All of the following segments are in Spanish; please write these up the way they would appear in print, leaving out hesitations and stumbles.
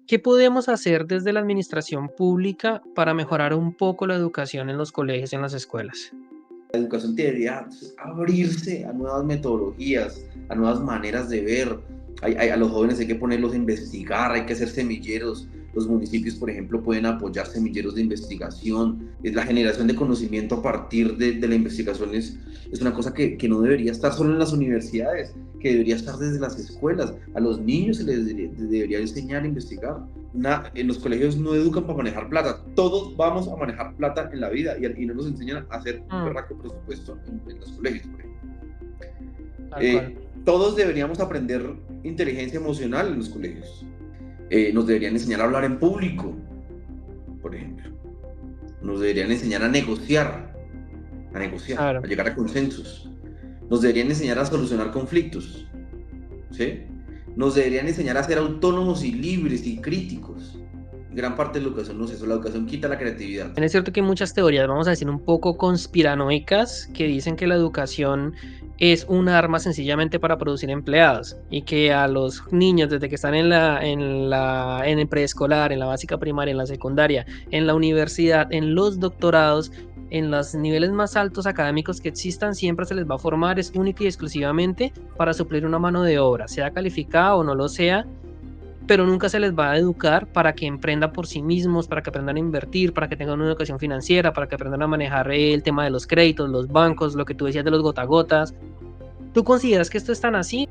¿Qué podemos hacer desde la administración pública para mejorar un poco la educación en los colegios y en las escuelas? La educación debería abrirse a nuevas metodologías, a nuevas maneras de ver. A los jóvenes hay que ponerlos a investigar, hay que hacer semilleros. Los municipios, por ejemplo, pueden apoyar semilleros de investigación. La generación de conocimiento a partir de la investigación es una cosa que no debería estar solo en las universidades, que debería estar desde las escuelas. A los niños se les debería enseñar a investigar. En los colegios no educan para manejar plata. Todos vamos a manejar plata en la vida y no nos enseñan a hacer un Mm, berraco presupuesto en los colegios, por ejemplo. tal cual. Todos deberíamos aprender inteligencia emocional en los colegios. Nos deberían enseñar a hablar en público, por ejemplo. Nos deberían enseñar a Claro. llegar a consensos. Nos deberían enseñar a solucionar conflictos, ¿sí? Nos deberían enseñar a ser autónomos y libres y críticos. Gran parte de la educación no es eso, la educación quita la creatividad. Es cierto que hay muchas teorías, vamos a decir, un poco conspiranoicas, que dicen que la educación es un arma sencillamente para producir empleados y que a los niños desde que están en el preescolar, en la básica primaria, en la secundaria, en la universidad, en los doctorados, en los niveles más altos académicos que existan, siempre se les va a formar es única y exclusivamente para suplir una mano de obra, sea calificada o no lo sea, pero nunca se les va a educar para que emprendan por sí mismos, para que aprendan a invertir, para que tengan una educación financiera, para que aprendan a manejar el tema de los créditos, los bancos, lo que tú decías de los gotagotas. ¿Tú consideras que esto es tan así?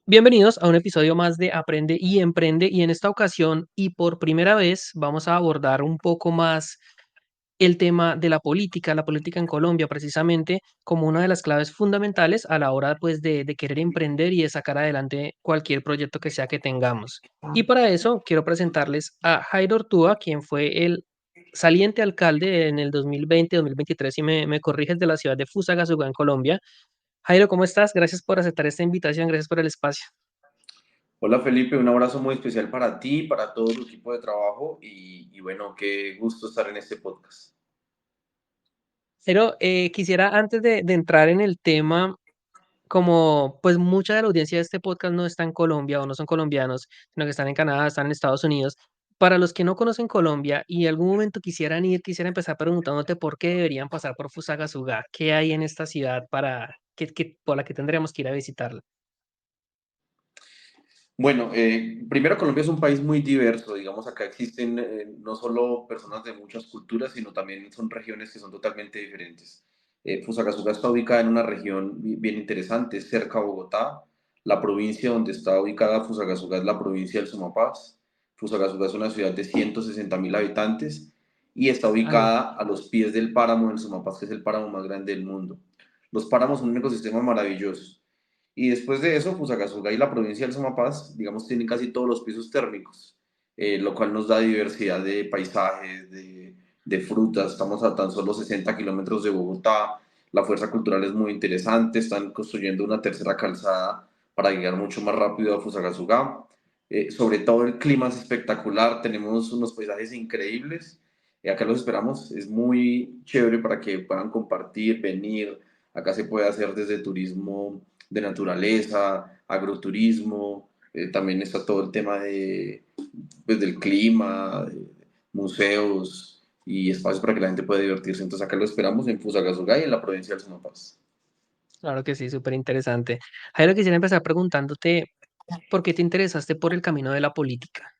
Bienvenidos a un episodio más de Aprende y Emprende y en esta ocasión y por primera vez vamos a abordar un poco más el tema de la política en Colombia, precisamente como una de las claves fundamentales a la hora, pues, de querer emprender y de sacar adelante cualquier proyecto que sea que tengamos. Y para eso quiero presentarles a Jairo Ortúa, quien fue el saliente alcalde en el 2020-2023, si me corriges, de la ciudad de Fusagasugá, en Colombia. Jairo, ¿cómo estás? Gracias por aceptar esta invitación, gracias por el espacio. Hola Felipe, un abrazo muy especial para ti, para todo tu equipo de trabajo y bueno, qué gusto estar en este podcast. Pero quisiera, antes de entrar en el tema, como pues mucha de la audiencia de este podcast no está en Colombia o no son colombianos, sino que están en Canadá, están en Estados Unidos. Para los que no conocen Colombia y en algún momento quisieran ir, quisiera empezar preguntándote por qué deberían pasar por Fusagasugá, qué hay en esta ciudad para por la que tendríamos que ir a visitarla. Bueno, primero Colombia es un país muy diverso, digamos, acá existen no solo personas de muchas culturas, sino también son regiones que son totalmente diferentes. Fusagasugá está ubicada en una región bien interesante, cerca a Bogotá. La provincia donde está ubicada Fusagasugá es la provincia del Sumapaz. Fusagasugá es una ciudad de 160.000 habitantes y está Ay, ubicada a los pies del páramo del Sumapaz, que es el páramo más grande del mundo. Los páramos son un ecosistema maravilloso. Y después de eso, Fusagasugá y la provincia del Sumapaz, digamos, tienen casi todos los pisos térmicos, lo cual nos da diversidad de paisajes, de frutas. Estamos a tan solo 60 kilómetros de Bogotá. La fuerza cultural es muy interesante. Están construyendo una tercera calzada para llegar mucho más rápido a Fusagasugá. Sobre todo el clima es espectacular. Tenemos unos paisajes increíbles. Acá los esperamos. Es muy chévere para que puedan compartir, venir. Acá se puede hacer desde turismo de naturaleza, agroturismo, también está todo el tema pues, del clima, de museos y espacios para que la gente pueda divertirse. Entonces acá lo esperamos en Fusagasugá y en la provincia del Sumapaz. claro que sí, súper interesante. Jairo, quisiera empezar preguntándote por qué te interesaste por el camino de la política.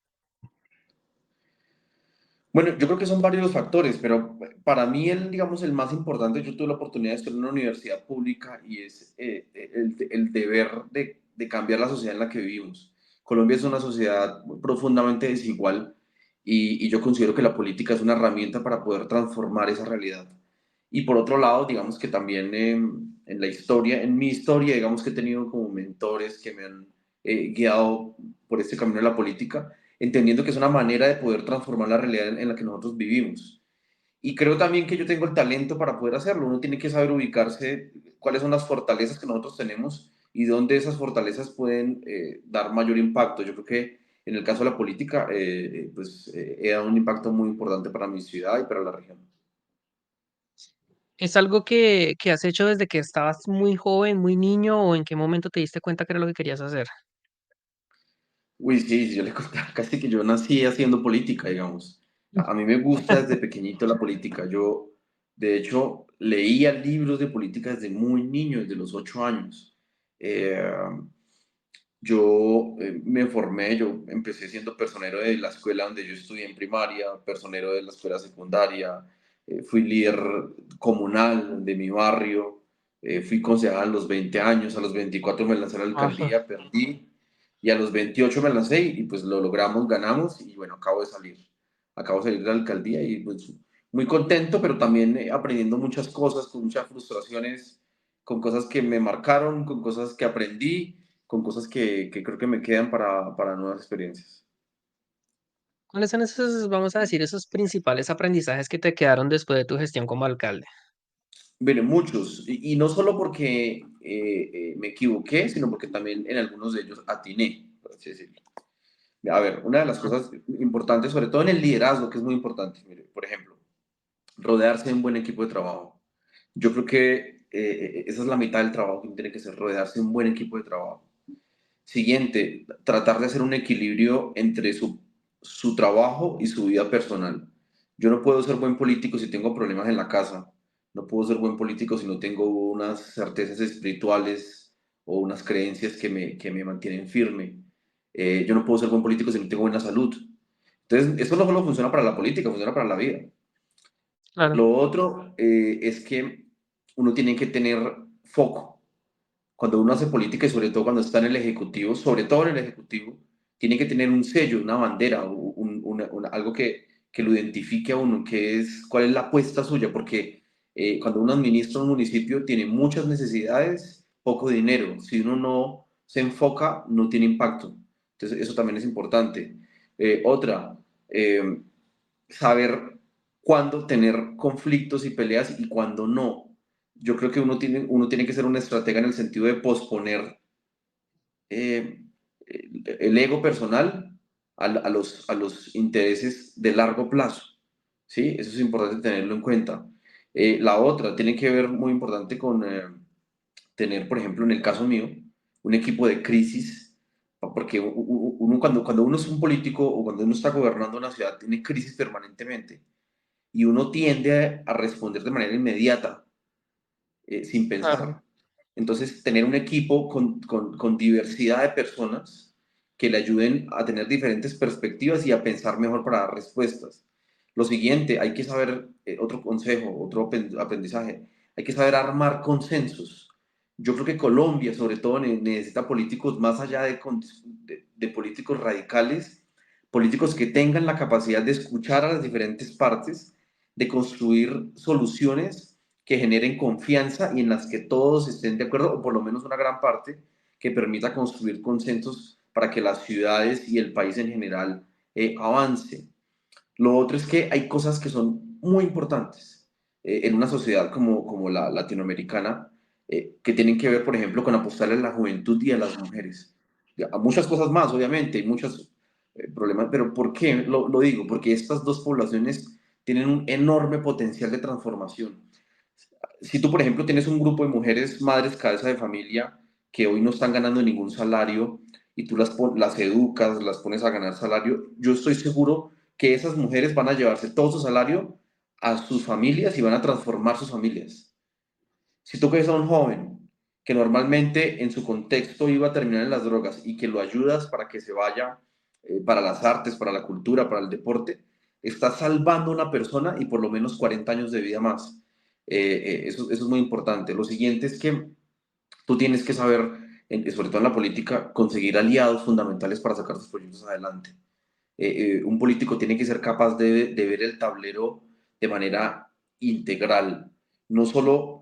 Bueno, yo creo que son varios los factores, pero para mí digamos, el más importante, yo tuve la oportunidad de estudiar en una universidad pública y es el deber de cambiar la sociedad en la que vivimos. Colombia es una sociedad profundamente desigual y yo considero que la política es una herramienta para poder transformar esa realidad. Y por otro lado, digamos que también en la historia, en mi historia, digamos que he tenido como mentores que me han guiado por este camino de la política, entendiendo que es una manera de poder transformar la realidad en la que nosotros vivimos. Y creo también que yo tengo el talento para poder hacerlo. Uno tiene que saber ubicarse cuáles son las fortalezas que nosotros tenemos y dónde esas fortalezas pueden dar mayor impacto. Yo creo que en el caso de la política, he dado un impacto muy importante para mi ciudad y para la región. ¿Es algo que has hecho desde que estabas muy joven, muy niño, o en qué momento te diste cuenta que era lo que querías hacer? Uy, sí, sí, yo le contaba casi que yo nací haciendo política, digamos. A mí me gusta desde pequeñito la política. Yo, de hecho, leía libros de política desde muy niño, desde los 8 años. Eh, yo me formé, yo empecé siendo personero de la escuela donde yo estudié en primaria, personero de la escuela secundaria, fui líder comunal de mi barrio, fui concejal a los 20 años, a los 24 me lancé a la Ajá. alcaldía, perdí, y a los 28 me lancé y pues lo logramos, ganamos y bueno, acabo de salir de la alcaldía y pues muy contento, pero también aprendiendo muchas cosas, con muchas frustraciones, con cosas que me marcaron, con cosas que aprendí, con cosas que creo que me quedan para nuevas experiencias. ¿Cuáles son esos, vamos a decir, esos principales aprendizajes que te quedaron después de tu gestión como alcalde? Bueno, muchos, y no solo porque me equivoqué, sino porque también en algunos de ellos atiné, por así decirlo. A ver, una de las Ah, cosas importantes, sobre todo en el liderazgo, que es muy importante, mire, por ejemplo, rodearse de un buen equipo de trabajo. Yo creo que esa es la mitad del trabajo que tiene que ser, rodearse de un buen equipo de trabajo. Siguiente, tratar de hacer un equilibrio entre su trabajo y su vida personal. Yo no puedo ser buen político si tengo problemas en la casa. No puedo ser buen político si no tengo unas certezas espirituales o unas creencias que me mantienen firme. Yo no puedo ser buen político si no tengo buena salud. Entonces, eso no solo funciona para la política, funciona para la vida. claro, Lo otro es que uno tiene que tener foco. Cuando uno hace política y sobre todo cuando está en el ejecutivo, sobre todo en el ejecutivo, tiene que tener un sello, una bandera, algo que lo identifique a uno, que es cuál es la apuesta suya, porque cuando uno administra un municipio tiene muchas necesidades, poco dinero. Si uno no se enfoca, no tiene impacto. Entonces, eso también es importante. Otra, eh, saber cuándo tener conflictos y peleas y cuándo no. Yo creo que uno tiene que ser un estratega en el sentido de posponer eh, el ego personal a los intereses de largo plazo. ¿Sí? Eso es importante tenerlo en cuenta. La otra tiene que ver muy importante con tener, por ejemplo, en el caso mío, un equipo de crisis, porque uno cuando uno es un político o cuando uno está gobernando una ciudad tiene crisis permanentemente y uno tiende a responder de manera inmediata, sin claro. pensar. Entonces, tener un equipo con diversidad de personas que le ayuden a tener diferentes perspectivas y a pensar mejor para dar respuestas. Lo siguiente, hay que saber, otro consejo, otro aprendizaje, hay que saber armar consensos. Yo creo que Colombia, sobre todo, necesita políticos más allá de políticos radicales, políticos que tengan la capacidad de escuchar a las diferentes partes, de construir soluciones que generen confianza y en las que todos estén de acuerdo, o por lo menos una gran parte, que permita construir consensos para que las ciudades y el país en general avance. Lo otro es que hay cosas que son muy importantes en una sociedad como la latinoamericana, que tienen que ver, por ejemplo, con apostarle a la juventud y a las mujeres. A muchas cosas más, obviamente, hay muchos problemas, pero ¿por qué lo digo? Porque estas dos poblaciones tienen un enorme potencial de transformación. Si tú, por ejemplo, tienes un grupo de mujeres, madres, cabeza de familia, que hoy no están ganando ningún salario y tú las educas, las pones a ganar salario, yo estoy seguro que esas mujeres van a llevarse todo su salario a sus familias y van a transformar sus familias. Si tú ves a un joven que normalmente en su contexto iba a terminar en las drogas y que lo ayudas para que se vaya para las artes, para la cultura, para el deporte, estás salvando a una persona y por lo menos 40 años de vida más. Eso es muy importante. Lo siguiente es que tú tienes que saber, sobre todo en la política, conseguir aliados fundamentales para sacar tus proyectos adelante. Un político tiene que ser capaz de ver el tablero de manera integral, no solo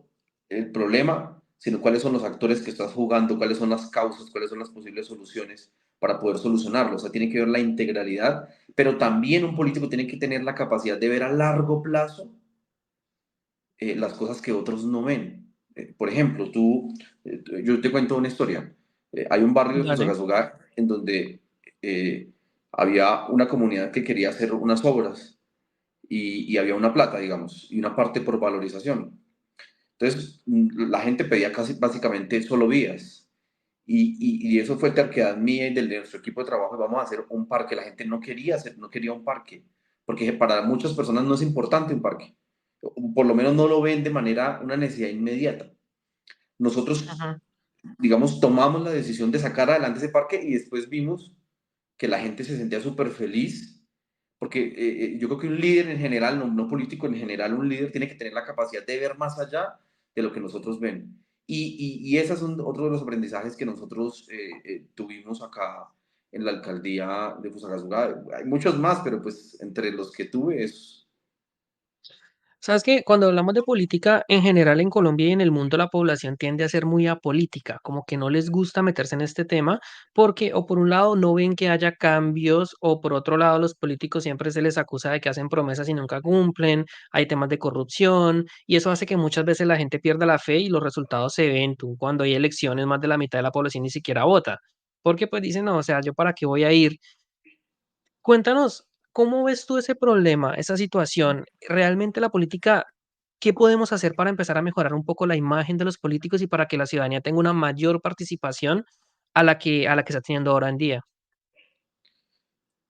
el problema, sino cuáles son los actores que estás jugando, cuáles son las causas, cuáles son las posibles soluciones para poder solucionarlo. O sea, tiene que ver la integralidad, pero también un político tiene que tener la capacidad de ver a largo plazo las cosas que otros no ven. Por ejemplo, yo te cuento una historia. Hay un barrio de Dale. Fusagasugá en donde eh, había una comunidad que quería hacer unas obras y había una plata, digamos, y una parte por valorización. Entonces, la gente pedía casi básicamente solo vías y eso fue terquedad mía y del de nuestro equipo de trabajo, vamos a hacer un parque. La gente no quería hacer, no quería un parque, porque para muchas personas no es importante un parque, o por lo menos no lo ven de manera, una necesidad inmediata. Nosotros, Ujú. digamos, tomamos la decisión de sacar adelante ese parque y después vimos que la gente se sentía súper feliz, porque yo creo que un líder en general, no político en general, un líder tiene que tener la capacidad de ver más allá de lo que nosotros ven. Y ese es otro de los aprendizajes que nosotros tuvimos acá en la alcaldía de Fusagasugá. Hay muchos más, pero pues entre los que tuve es... Sabes que cuando hablamos de política, en general en Colombia y en el mundo, la población tiende a ser muy apolítica, como que no les gusta meterse en este tema, porque o por un lado no ven que haya cambios, o por otro lado los políticos siempre se les acusa de que hacen promesas y nunca cumplen, hay temas de corrupción, y eso hace que muchas veces la gente pierda la fe y los resultados se ven. Tú, cuando hay elecciones, más de la mitad de la población ni siquiera vota, porque pues dicen, no, o sea, ¿yo para qué voy a ir? Cuéntanos, ¿cómo ves tú ese problema, esa situación? ¿Realmente la política, qué podemos hacer para empezar a mejorar un poco la imagen de los políticos y para que la ciudadanía tenga una mayor participación a la que está teniendo ahora en día?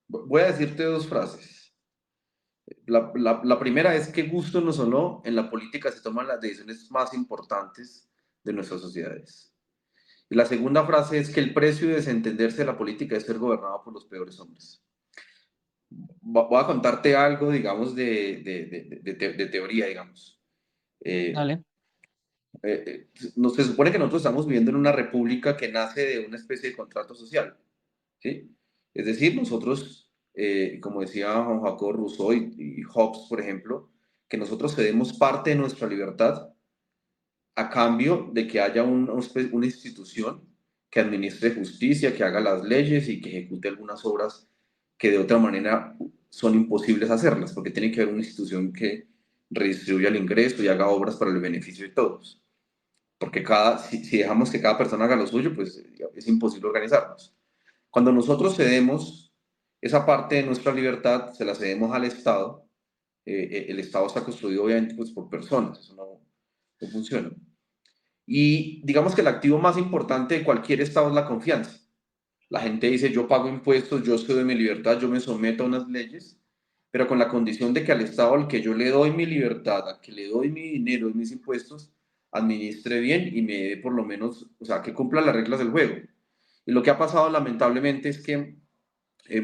Voy a decirte dos frases. La primera es que gusto no solo en la política se toman las decisiones más importantes de nuestras sociedades. Y la segunda frase es que el precio de desentenderse de la política es ser gobernado por los peores hombres. Voy a contarte algo, digamos, de teoría, digamos. Eh, Dale. se supone que nosotros estamos viviendo en una república que nace de una especie de contrato social, ¿sí? Es decir, nosotros, como decía Juan Jacobo Rousseau y Hobbes, por ejemplo, que nosotros cedemos parte de nuestra libertad a cambio de que haya una institución que administre justicia, que haga las leyes y que ejecute algunas obras que de otra manera son imposibles hacerlas, porque tiene que haber una institución que redistribuya el ingreso y haga obras para el beneficio de todos. Porque si dejamos que cada persona haga lo suyo, pues es imposible organizarnos. Cuando nosotros cedemos esa parte de nuestra libertad, se la cedemos al Estado. El Estado está construido obviamente pues, por personas, eso no funciona. Y digamos que el activo más importante de cualquier Estado es la confianza. La gente dice, yo pago impuestos, yo cedo mi libertad, yo me someto a unas leyes, pero con la condición de que al Estado al que yo le doy mi libertad, al que le doy mi dinero y mis impuestos, administre bien y me dé por lo menos, o sea, que cumpla las reglas del juego. Y lo que ha pasado lamentablemente es que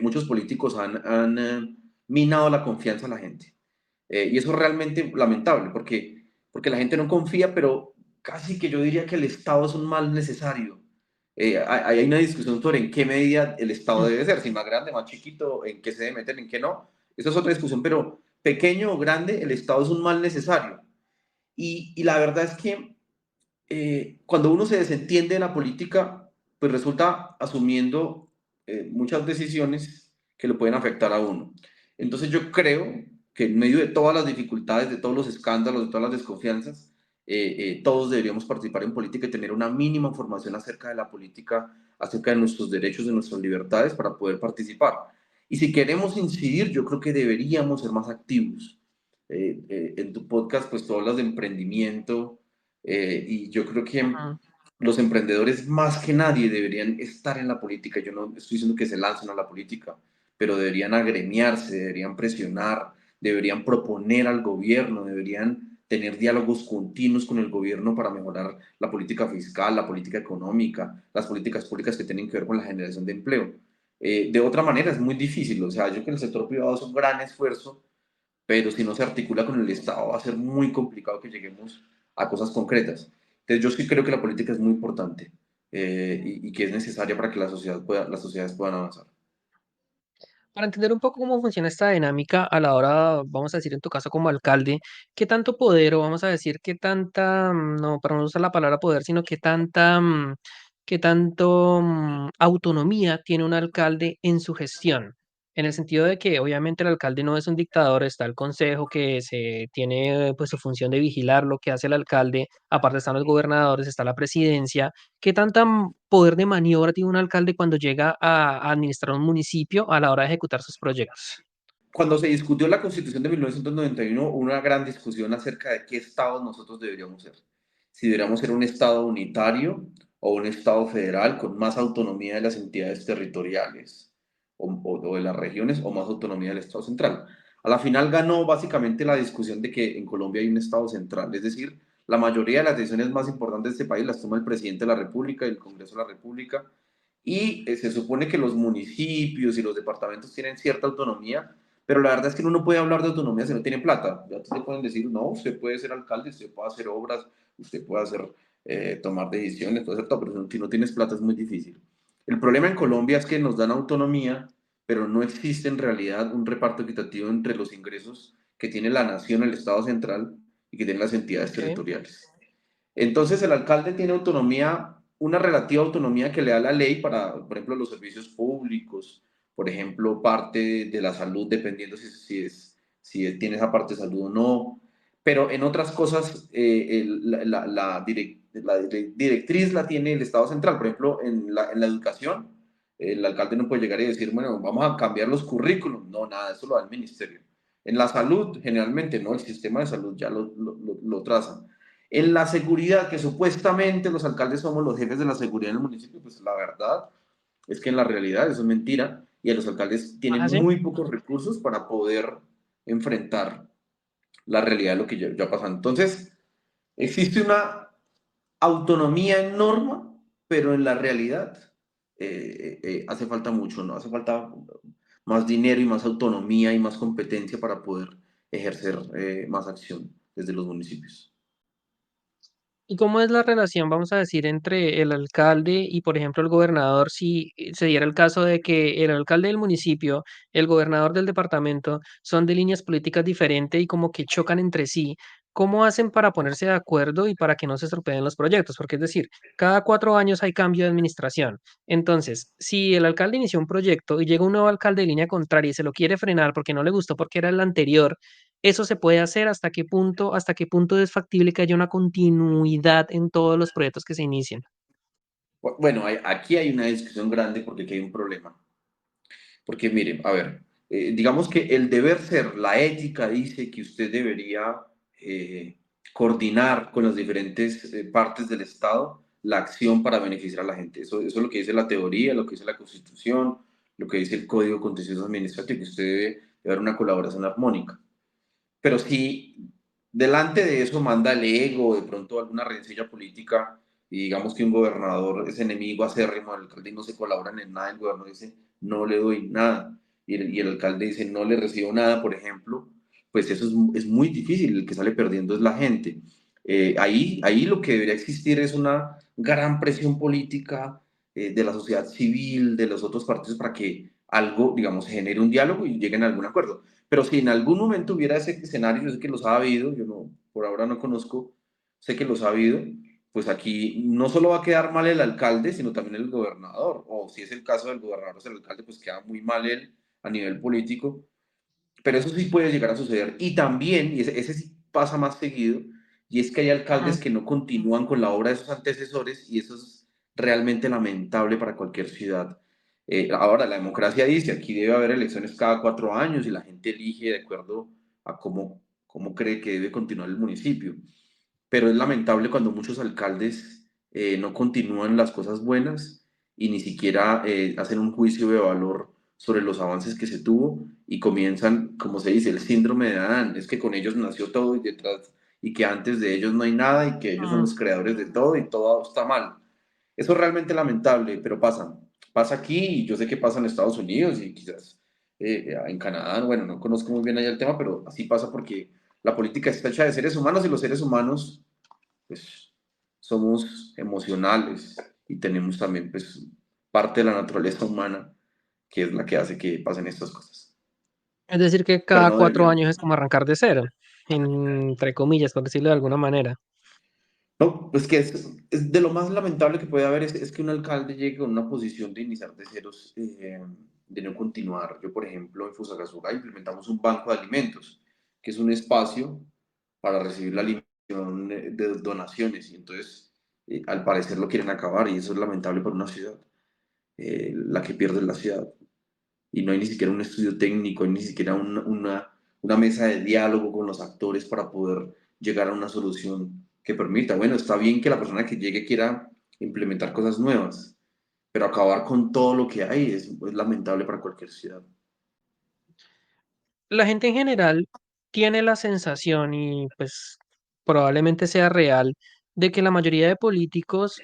muchos políticos han minado la confianza a la gente. Y eso es realmente lamentable porque la gente no confía, pero casi que yo diría que el Estado es un mal necesario. Hay una discusión sobre en qué medida el Estado Mm. debe ser, si más grande, más chiquito, en qué se debe meter, en qué no. Esa es otra discusión, pero pequeño o grande, el Estado es un mal necesario. Y la verdad es que cuando uno se desentiende de la política, pues resulta asumiendo muchas decisiones que lo pueden afectar a uno. Entonces yo creo que en medio de todas las dificultades, de todos los escándalos, de todas las desconfianzas, todos deberíamos participar en política y tener una mínima formación acerca de la política, acerca de nuestros derechos, de nuestras libertades para poder participar. Y si queremos incidir, yo creo que deberíamos ser más activos. En tu podcast, pues tú hablas de emprendimiento, y yo creo que Ujú. los emprendedores más que nadie deberían estar en la política. Yo no estoy diciendo que se lancen a la política, pero deberían agremiarse, deberían presionar, deberían proponer al gobierno, deberían tener diálogos continuos con el gobierno para mejorar la política fiscal, la política económica, las políticas públicas que tienen que ver con la generación de empleo. De otra manera es muy difícil, o sea, yo creo que el sector privado es un gran esfuerzo, pero si no se articula con el Estado va a ser muy complicado que lleguemos a cosas concretas. Entonces yo sí creo que la política es muy importante, y que es necesaria para que las sociedades puedan avanzar. Para entender un poco cómo funciona esta dinámica a la hora, vamos a decir en tu caso como alcalde, ¿qué tanto poder o vamos a decir qué tanta, no, para no usar la palabra poder, sino qué tanto autonomía tiene un alcalde en su gestión? En el sentido de que obviamente el alcalde no es un dictador, está el consejo que se tiene pues su función de vigilar lo que hace el alcalde, aparte están los gobernadores, está la presidencia. ¿Qué tanta poder de maniobra tiene un alcalde cuando llega a administrar un municipio a la hora de ejecutar sus proyectos? Cuando se discutió la Constitución de 1991, hubo una gran discusión acerca de qué estados nosotros deberíamos ser. Si deberíamos ser un estado unitario o un Estado federal con más autonomía de las entidades territoriales o de las regiones o más autonomía del Estado central. A la final ganó básicamente la discusión de que en Colombia hay un Estado central, es decir, la mayoría de las decisiones más importantes de este país las toma el presidente de la República y el Congreso de la República, y se supone que los municipios y los departamentos tienen cierta autonomía, pero la verdad es que uno no puede hablar de autonomía si no tiene plata. Ya te pueden decir, no, usted puede ser alcalde, usted puede hacer obras, usted puede hacer, tomar decisiones, todo eso, pero si no tienes plata es muy difícil. El problema en Colombia es que nos dan autonomía, pero no existe en realidad un reparto equitativo entre los ingresos que tiene la nación, el Estado central, y que tienen las entidades Ok. territoriales. Entonces el alcalde tiene autonomía, una relativa autonomía que le da la ley para, por ejemplo, los servicios públicos, por ejemplo, parte de la salud, dependiendo si tiene esa parte de salud o no. Pero en otras cosas, la directriz la tiene el Estado central. Por ejemplo, en la educación, el alcalde no puede llegar y decir, bueno, vamos a cambiar los currículums. No, nada, eso lo da el ministerio. En la salud, generalmente, no, el sistema de salud ya lo traza. En la seguridad, que supuestamente los alcaldes somos los jefes de la seguridad en el municipio, pues la verdad es que en la realidad eso es mentira y los alcaldes tienen Ah, sí. muy pocos recursos para poder enfrentar la realidad de lo que ya pasa. Entonces, existe una autonomía en norma, pero en la realidad hace falta mucho, ¿no? Hace falta más dinero y más autonomía y más competencia para poder ejercer más acción desde los municipios. ¿Y cómo es la relación, vamos a decir, entre el alcalde y, por ejemplo, el gobernador? Si se diera el caso de que el alcalde del municipio, el gobernador del departamento, son de líneas políticas diferentes y como que chocan entre sí, ¿cómo hacen para ponerse de acuerdo y para que no se estropeen los proyectos? Porque es decir, cada 4 años hay cambio de administración. Entonces, si el alcalde inició un proyecto y llega un nuevo alcalde de línea contraria y se lo quiere frenar porque no le gustó porque era el anterior, ¿eso se puede hacer? Hasta qué punto es factible que haya una continuidad en todos los proyectos que se inicien? Bueno, aquí hay una discusión grande porque aquí hay un problema. Porque mire, a ver, digamos que el deber ser, la ética dice que usted debería eh, coordinar con las diferentes partes del Estado la acción para beneficiar a la gente. Eso es lo que dice la teoría, lo que dice la Constitución, lo que dice el Código Contencioso Administrativo, que usted debe haber una colaboración armónica. Pero si delante de eso manda el ego, de pronto alguna rencilla política, y digamos que un gobernador es enemigo acérrimo del alcalde y no se colaboran en nada, el gobernador dice, no le doy nada, y el alcalde dice, no le recibo nada, por ejemplo, pues eso es muy difícil, el que sale perdiendo es la gente. Ahí lo que debería existir es una gran presión política de la sociedad civil, de los otros partidos, para que algo, digamos, genere un diálogo y lleguen a algún acuerdo. Pero si en algún momento hubiera ese escenario, yo sé que los ha habido, yo no, por ahora no conozco, sé que los ha habido, pues aquí no solo va a quedar mal el alcalde, sino también el gobernador, o si es el caso del gobernador, es el alcalde, pues queda muy mal él a nivel político, pero eso sí puede llegar a suceder. Y también, y ese sí pasa más seguido, y es que hay alcaldes Ujú. que no continúan con la obra de sus antecesores, y eso es realmente lamentable para cualquier ciudad. Ahora, la democracia dice, aquí debe haber elecciones cada 4 años y la gente elige de acuerdo a cómo cree que debe continuar el municipio. Pero es lamentable cuando muchos alcaldes no continúan las cosas buenas y ni siquiera hacen un juicio de valor sobre los avances que se tuvo y comienzan, como se dice, el síndrome de Adán, es que con ellos nació todo y detrás, y que antes de ellos no hay nada y que ellos son Mm. los creadores de todo y todo está mal. Eso es realmente lamentable, pero pasa aquí y yo sé que pasa en Estados Unidos y quizás en Canadá, bueno, no conozco muy bien allá el tema, pero así pasa porque la política está hecha de seres humanos y los seres humanos pues somos emocionales y tenemos también pues parte de la naturaleza humana que es la que hace que pasen estas cosas. Es decir, que Pero cada no cuatro deberían. años es como arrancar de cero, entre comillas, por decirlo de alguna manera. No, pues que es de lo más lamentable que puede haber es que un alcalde llegue a una posición de iniciar de ceros, de no continuar. Yo, por ejemplo, en Fusagasugá implementamos un banco de alimentos, que es un espacio para recibir la alimentación de donaciones, y entonces, al parecer, lo quieren acabar, y eso es lamentable para una ciudad, la que pierde la ciudad. Y no hay ni siquiera un estudio técnico, hay ni siquiera una mesa de diálogo con los actores para poder llegar a una solución que permita. Bueno, está bien que la persona que llegue quiera implementar cosas nuevas, pero acabar con todo lo que hay es lamentable para cualquier ciudad. La gente en general tiene la sensación, y pues probablemente sea real, de que la mayoría de políticos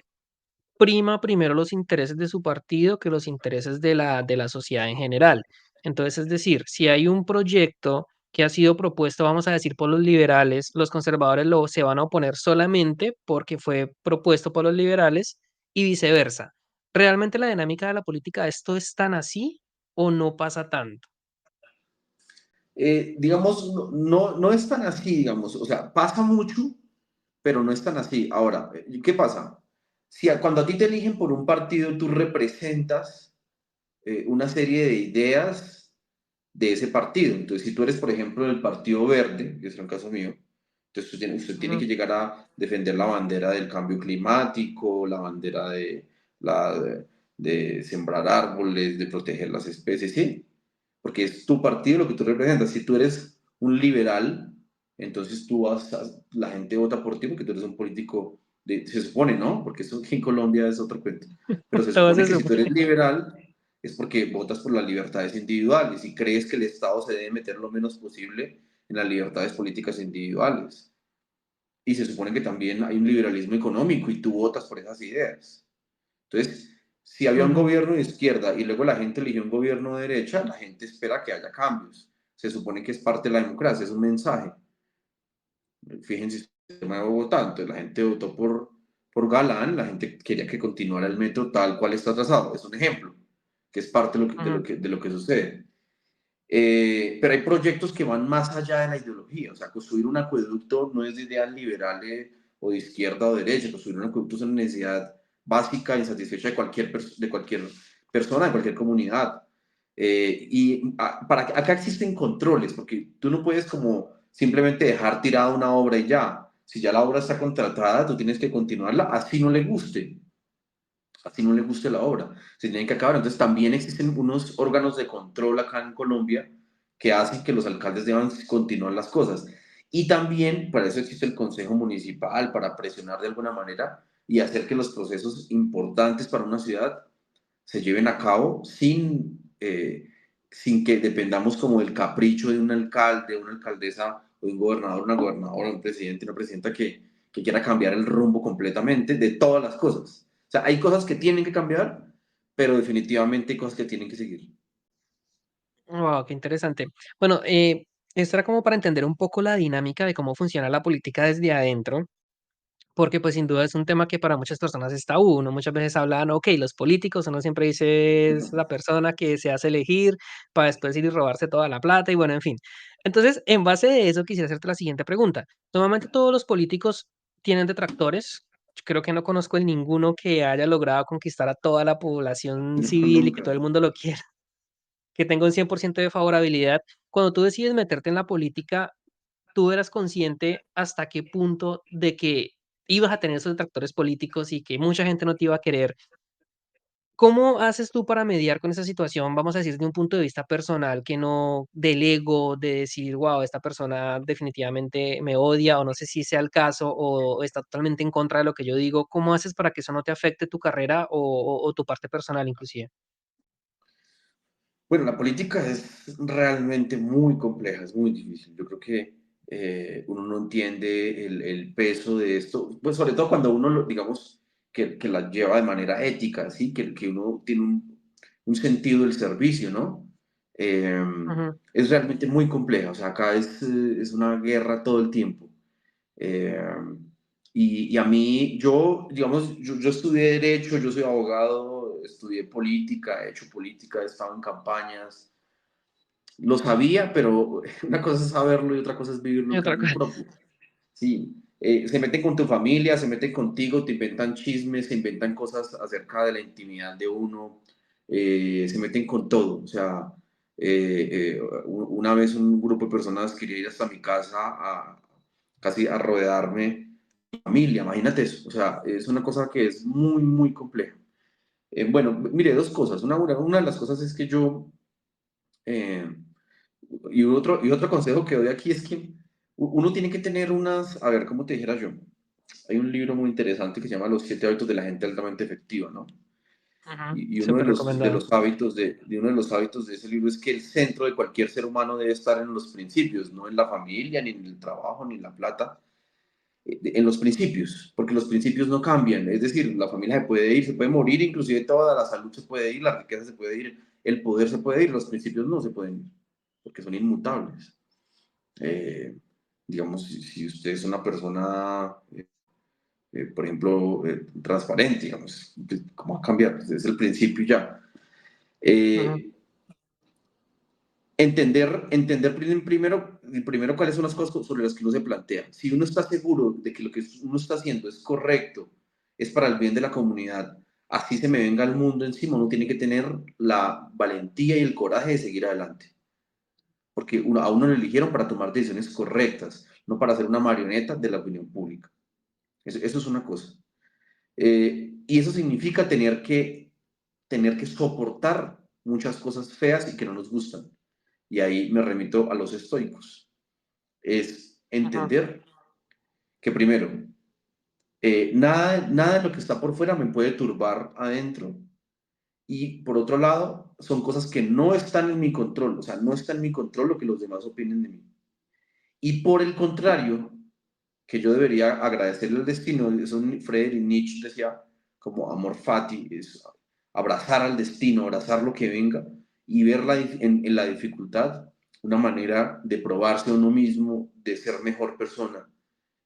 prima primero los intereses de su partido que los intereses de la sociedad en general. Entonces, es decir, si hay un proyecto que ha sido propuesto, vamos a decir, por los liberales, los conservadores se van a oponer solamente porque fue propuesto por los liberales y viceversa. ¿Realmente la dinámica de la política, esto es tan así o no pasa tanto? Digamos, no es tan así, digamos, o sea, pasa mucho, pero no es tan así. Ahora, ¿qué pasa? Si cuando a ti te eligen por un partido, tú representas una serie de ideas de ese partido. Entonces, si tú eres, por ejemplo, del Partido Verde, que es el caso mío, entonces usted tiene Ujú, que llegar a defender la bandera del cambio climático, la bandera la, de sembrar árboles, de proteger las especies, ¿sí? Porque es tu partido lo que tú representas. Si tú eres un liberal, entonces la gente vota por ti porque tú eres un político, se supone, ¿no? Porque eso aquí en Colombia es otro cuento. Pero se todo supone se que si tú eres supone. liberal es porque votas por las libertades individuales y crees que el Estado se debe meter lo menos posible en las libertades políticas individuales. Y se supone que también hay un liberalismo económico y tú votas por esas ideas. Entonces, si había un Ujú, gobierno de izquierda y luego la gente eligió un gobierno de derecha, la gente espera que haya cambios. Se supone que es parte de la democracia, es un mensaje. Fíjense el sistema de Bogotá, entonces la gente votó por Galán, la gente quería que continuara el metro tal cual está trazado. Es un ejemplo, que es parte de lo que, de lo ujú, que, de lo que sucede. Pero hay proyectos que van más allá de la ideología. O sea, construir un acueducto no es de ideas liberales o de izquierda o derecha. Construir un acueducto es una necesidad básica e insatisfecha de cualquier persona, de cualquier comunidad. Acá existen controles, porque tú no puedes como simplemente dejar tirada una obra y ya. Si ya la obra está contratada, tú tienes que continuarla, así no le guste la obra, se tienen que acabar. Entonces también existen unos órganos de control acá en Colombia que hacen que los alcaldes deban continuar las cosas. Y también para eso existe el Consejo Municipal, para presionar de alguna manera y hacer que los procesos importantes para una ciudad se lleven a cabo sin que dependamos como del capricho de un alcalde, una alcaldesa, o de un gobernador, una gobernadora, un presidente, una presidenta que quiera cambiar el rumbo completamente de todas las cosas. O sea, hay cosas que tienen que cambiar, pero definitivamente hay cosas que tienen que seguir. wow, qué interesante. Bueno, esto era como para entender un poco la dinámica de cómo funciona la política desde adentro, porque pues sin duda es un tema que para muchas personas es tabú. Uno muchas veces habla, no, ok, los políticos, uno siempre dice es la persona que se hace elegir para después ir y robarse toda la plata y bueno, en fin. Entonces, en base de eso, quisiera hacerte la siguiente pregunta. Normalmente todos los políticos tienen detractores. Yo creo que no conozco el ninguno que haya logrado conquistar a toda la población No, civil y que nunca. todo el mundo lo quiera, que tenga un 100% de favorabilidad. Cuando tú decides meterte en la política, ¿tú eras consciente hasta qué punto de que ibas a tener esos detractores políticos y que mucha gente no te iba a querer? ¿Cómo haces tú para mediar con esa situación? Vamos a decir, de un punto de vista personal, que no del ego, de decir, wow, esta persona definitivamente me odia, o no sé si sea el caso, o está totalmente en contra de lo que yo digo. ¿Cómo haces para que eso no te afecte tu carrera o tu parte personal, inclusive? Bueno, la política es realmente muy compleja, es muy difícil. Yo creo que uno no entiende el peso de esto, pues sobre todo cuando uno, digamos, que la lleva de manera ética, ¿sí? Que uno tiene un sentido del servicio, ¿no? Eh, Ujú, es realmente muy compleja, o sea, acá es una guerra todo el tiempo. Eh, y a mí, digamos, yo estudié Derecho, yo soy abogado, estudié política, he hecho política, he estado en campañas, lo sabía, pero una cosa es saberlo y otra cosa es vivirlo y en otra carne cosa. propia. Sí, se meten con tu familia, se meten contigo, te inventan chismes, se inventan cosas acerca de la intimidad de uno, se meten con todo. O sea, una vez un grupo de personas quería ir hasta mi casa casi a rodearme mi familia, imagínate eso. O sea, es una cosa que es muy, muy compleja. Bueno, mire, dos cosas. Una de las cosas es que yo... eh, y otro consejo que doy aquí es que uno tiene que tener a ver, ¿cómo te dijera yo? hay un libro muy interesante que se llama Los 7 hábitos de la gente altamente efectiva, ¿no? Ujú, Y uno súper de recomendado. los hábitos de uno de los hábitos de ese libro es que el centro de cualquier ser humano debe estar en los principios, no en la familia, ni en el trabajo, ni en la plata, en los principios, porque los principios no cambian. Es decir, la familia se puede ir, se puede morir, inclusive toda la salud se puede ir, la riqueza se puede ir, el poder se puede ir, los principios no se pueden ir, porque son inmutables. Eh, digamos, si usted es una persona, por ejemplo, transparente, digamos, ¿cómo va a cambiar? Es el principio ya. Ujú, Eh, entender primero cuáles son las cosas sobre las que uno se plantea. Si uno está seguro de que lo que uno está haciendo es correcto, es para el bien de la comunidad, así se me venga el mundo encima, uno tiene que tener la valentía y el coraje de seguir adelante. Porque a uno lo eligieron para tomar decisiones correctas, no para ser una marioneta de la opinión pública. Eso es una cosa. Y eso significa tener que soportar muchas cosas feas y que no nos gustan. Y ahí me remito a los estoicos. Es ujú. entender que primero, nada de lo que está por fuera me puede turbar adentro. Y por otro lado, son cosas que no están en mi control. O sea, no está en mi control lo que los demás opinen de mí. Y por el contrario, que yo debería agradecerle al destino, eso Friedrich Nietzsche decía como amor fati, es abrazar al destino, abrazar lo que venga y ver en la dificultad una manera de probarse a uno mismo, de ser mejor persona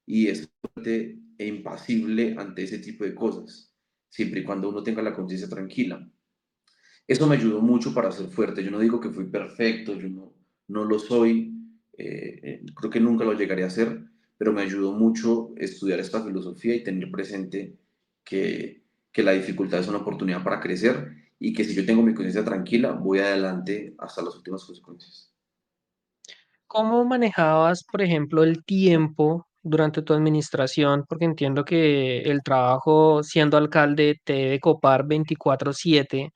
y es fuerte e impasible ante ese tipo de cosas, siempre y cuando uno tenga la conciencia tranquila. Eso me ayudó mucho para ser fuerte. Yo no digo que fui perfecto, yo no lo soy, creo que nunca lo llegaré a ser, pero me ayudó mucho estudiar esta filosofía y tener presente que, que la dificultad es una oportunidad para crecer y que si yo tengo mi conciencia tranquila, voy adelante hasta las últimas consecuencias. ¿Cómo manejabas, por ejemplo, el tiempo durante tu administración? Porque entiendo que el trabajo siendo alcalde te debe copar 24/7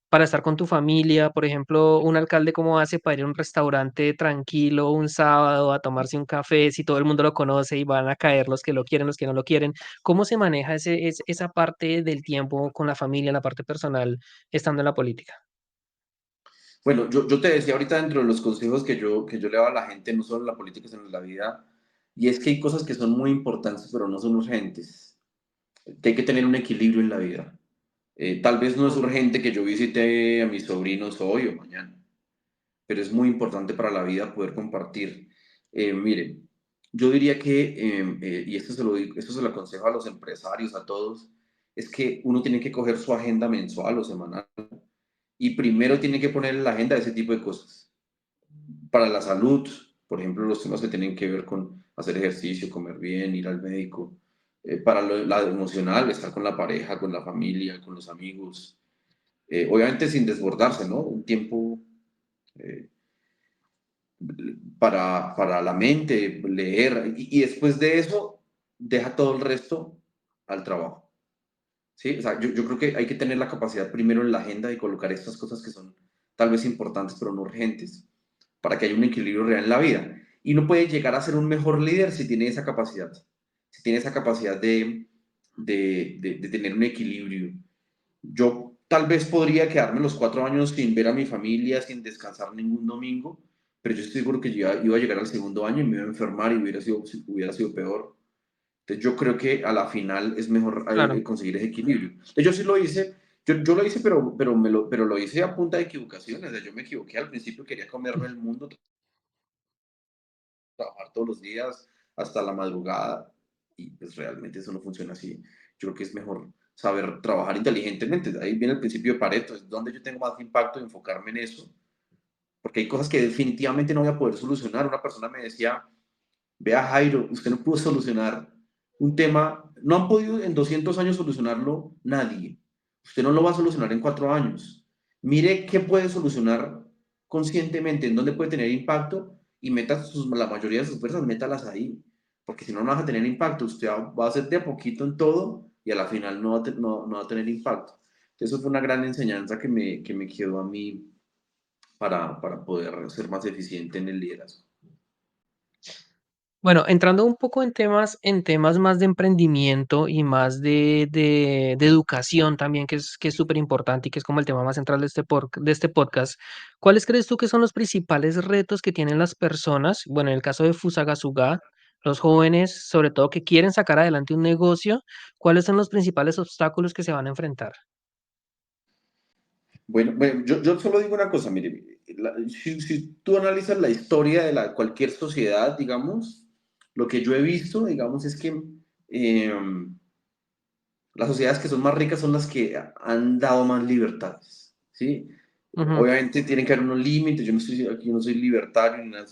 para estar con tu familia. Por ejemplo, un alcalde, ¿cómo hace para ir a un restaurante tranquilo un sábado a tomarse un café si todo el mundo lo conoce y van a caer los que lo quieren, los que no lo quieren? ¿Cómo se maneja esa parte del tiempo con la familia, la parte personal, estando en la política? Bueno, yo te decía ahorita dentro de los consejos que yo le doy a la gente, no solo en la política, sino en la vida, y es que hay cosas que son muy importantes, pero no son urgentes, que hay que tener un equilibrio en la vida. Tal vez no es Ujú. urgente que yo visite a mis sobrinos hoy o mañana, pero es muy importante para la vida poder compartir. Mire, yo diría que, y esto se lo digo, esto se lo aconsejo a los empresarios, a todos, es que uno tiene que coger su agenda mensual o semanal y primero tiene que poner en la agenda ese tipo de cosas. Para la salud, por ejemplo, los temas que tienen que ver con hacer ejercicio, comer bien, ir al médico. Para la emocional, estar con la pareja, con la familia, con los amigos. Obviamente sin desbordarse, ¿no? Un tiempo eh, para la mente, leer, y después de eso, deja todo el resto al trabajo. ¿Sí? O sea, yo creo que hay que tener la capacidad primero en la agenda de colocar estas cosas que son tal vez importantes, pero no urgentes, para que haya un equilibrio real en la vida. Y no puede llegar a ser un mejor líder si tiene esa capacidad, si tiene esa capacidad de tener un equilibrio. Yo tal vez podría quedarme los 4 años sin ver a mi familia, sin descansar ningún domingo, pero yo estoy seguro que yo iba a llegar al segundo año y me iba a enfermar y hubiera sido peor. Entonces yo creo que a la final es mejor Claro. conseguir ese equilibrio. Entonces yo sí lo hice, yo lo hice, pero lo hice a punta de equivocaciones. O sea, yo me equivoqué al principio, quería comerme el mundo, trabajar todos los días hasta la madrugada y pues realmente eso no funciona así. Yo creo que es mejor saber trabajar inteligentemente. Ahí viene el principio de Pareto, es donde yo tengo más impacto, enfocarme en eso, porque hay cosas que definitivamente no voy a poder solucionar. Una persona me decía, vea Jairo, usted no pudo solucionar un tema, no han podido en 200 años solucionarlo nadie. Usted no lo va a solucionar en 4 años. Mire qué puede solucionar conscientemente, en dónde puede tener impacto y meta la mayoría de sus fuerzas, métalas ahí. Porque si no, no vas a tener impacto. Usted va a hacer de a poquito en todo y a la final no va a tener impacto. Eso fue una gran enseñanza que me quedó a mí para poder ser más eficiente en el liderazgo. Bueno, entrando un poco en temas más de emprendimiento y más de educación también, que es súper importante y que es como el tema más central de este podcast. ¿Cuáles crees tú que son los principales retos que tienen las personas? Bueno, en el caso de Fusagasugá, los jóvenes, sobre todo que quieren sacar adelante un negocio, ¿cuáles son los principales obstáculos que se van a enfrentar? Bueno, yo solo digo una cosa, mire, si tú analizas la historia de cualquier sociedad, digamos, lo que yo he visto, digamos, es que eh, las sociedades que son más ricas son las que han dado más libertades, ¿sí? Ujú, Obviamente tienen que haber unos límites, yo no estoy, aquí no soy libertario ni nada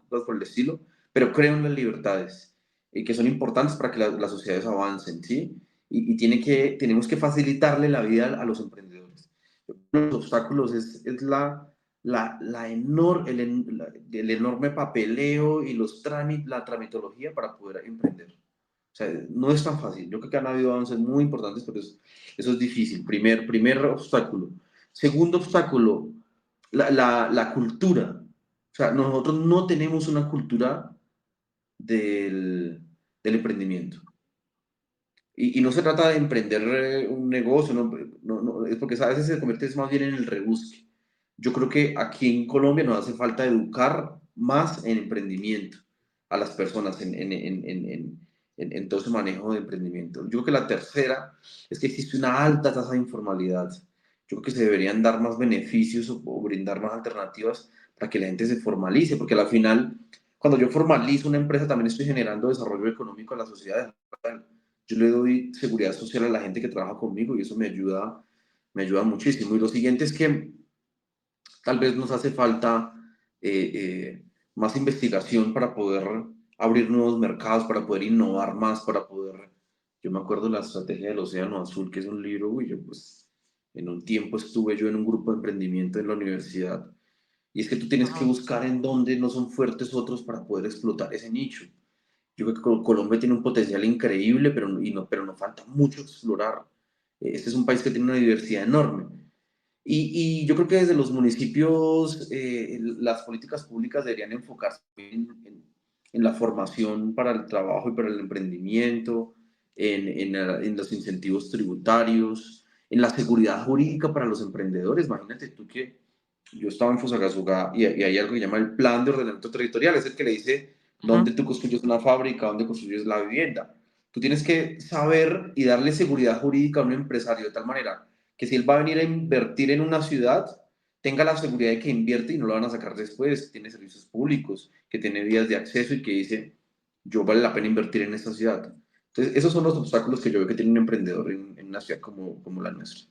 por el estilo, pero creo en las libertades, que son importantes para que las sociedades avancen, ¿sí? Y tenemos que facilitarle la vida a los emprendedores. Uno de los obstáculos es el enorme papeleo y la tramitología para poder emprender. O sea, no es tan fácil. Yo creo que han habido avances muy importantes, pero eso es difícil. Primer obstáculo. Segundo obstáculo, la cultura. O sea, nosotros no tenemos una cultura del emprendimiento. Y no se trata de emprender un negocio, es porque a veces se convierte más bien en el rebusque. Yo creo que aquí en Colombia nos hace falta educar más en emprendimiento a las personas en todo ese manejo de emprendimiento. Yo creo que la tercera es que existe una alta tasa de informalidad. Yo creo que se deberían dar más beneficios o brindar más alternativas para que la gente se formalice, porque al final, cuando yo formalizo una empresa, también estoy generando desarrollo económico a la sociedad. Yo le doy seguridad social a la gente que trabaja conmigo y eso me ayuda muchísimo. Y lo siguiente es que tal vez nos hace falta eh, más investigación para poder abrir nuevos mercados, para poder innovar más, para poder... Yo me acuerdo de la estrategia del Océano Azul, que es un libro, y yo pues en un tiempo estuve yo en un grupo de emprendimiento en la universidad. Y es que tú tienes que ujú. buscar en dónde no son fuertes otros para poder explotar ese nicho. Yo creo que Colombia tiene un potencial increíble, pero nos falta mucho explorar. Este es un país que tiene una diversidad enorme. Y yo creo que desde los municipios las políticas públicas deberían enfocarse en la formación para el trabajo y para el emprendimiento, en los incentivos tributarios, en la seguridad jurídica para los emprendedores. Imagínate tú que yo estaba en Fusagasugá y hay algo que llama el plan de ordenamiento territorial, es el que le dice Ujú. dónde tú construyes una fábrica, dónde construyes la vivienda. Tú tienes que saber y darle seguridad jurídica a un empresario de tal manera que si él va a venir a invertir en una ciudad, tenga la seguridad de que invierte y no lo van a sacar después, que tiene servicios públicos, que tiene vías de acceso y que dice, yo vale la pena invertir en esta ciudad. Entonces, esos son los obstáculos que yo veo que tiene un emprendedor en una ciudad como la nuestra.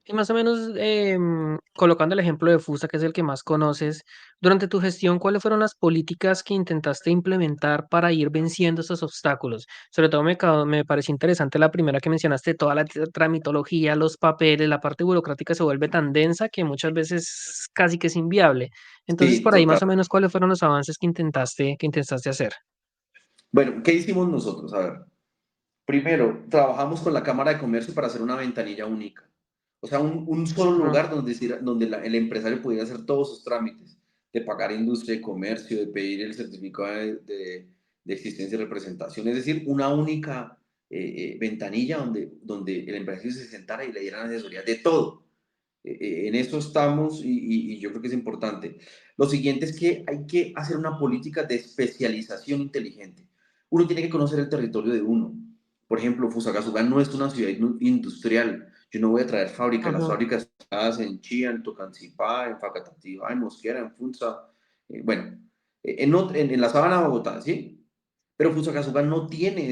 Y más o menos, colocando el ejemplo de Fusa, que es el que más conoces, durante tu gestión, ¿cuáles fueron las políticas que intentaste implementar para ir venciendo esos obstáculos? Sobre todo me pareció interesante la primera que mencionaste, toda la tramitología, los papeles, la parte burocrática se vuelve tan densa que muchas veces casi que es inviable. Entonces, Sí, por ahí total. más o menos, ¿cuáles fueron los avances que intentaste hacer? Bueno, ¿qué hicimos nosotros? A ver, primero, trabajamos con la Cámara de Comercio para hacer una ventanilla única. O sea, un solo Ujú, lugar donde el empresario pudiera hacer todos sus trámites, de pagar industria de comercio, de pedir el certificado de existencia y representación. Es decir, una única ventanilla donde el empresario se sentara y le dieran asesoría de todo. En eso estamos y yo creo que es importante. Lo siguiente es que hay que hacer una política de especialización inteligente. Uno tiene que conocer el territorio de uno. Por ejemplo, Fusagasugá no es una ciudad industrial. Yo no voy a traer fábricas. Las ujú. fábricas están en Chía, en Tocancipá, en Facatativá, en Mosquera, en Funza, bueno, en la sabana de Bogotá, ¿sí? Pero Fusagasugá no tiene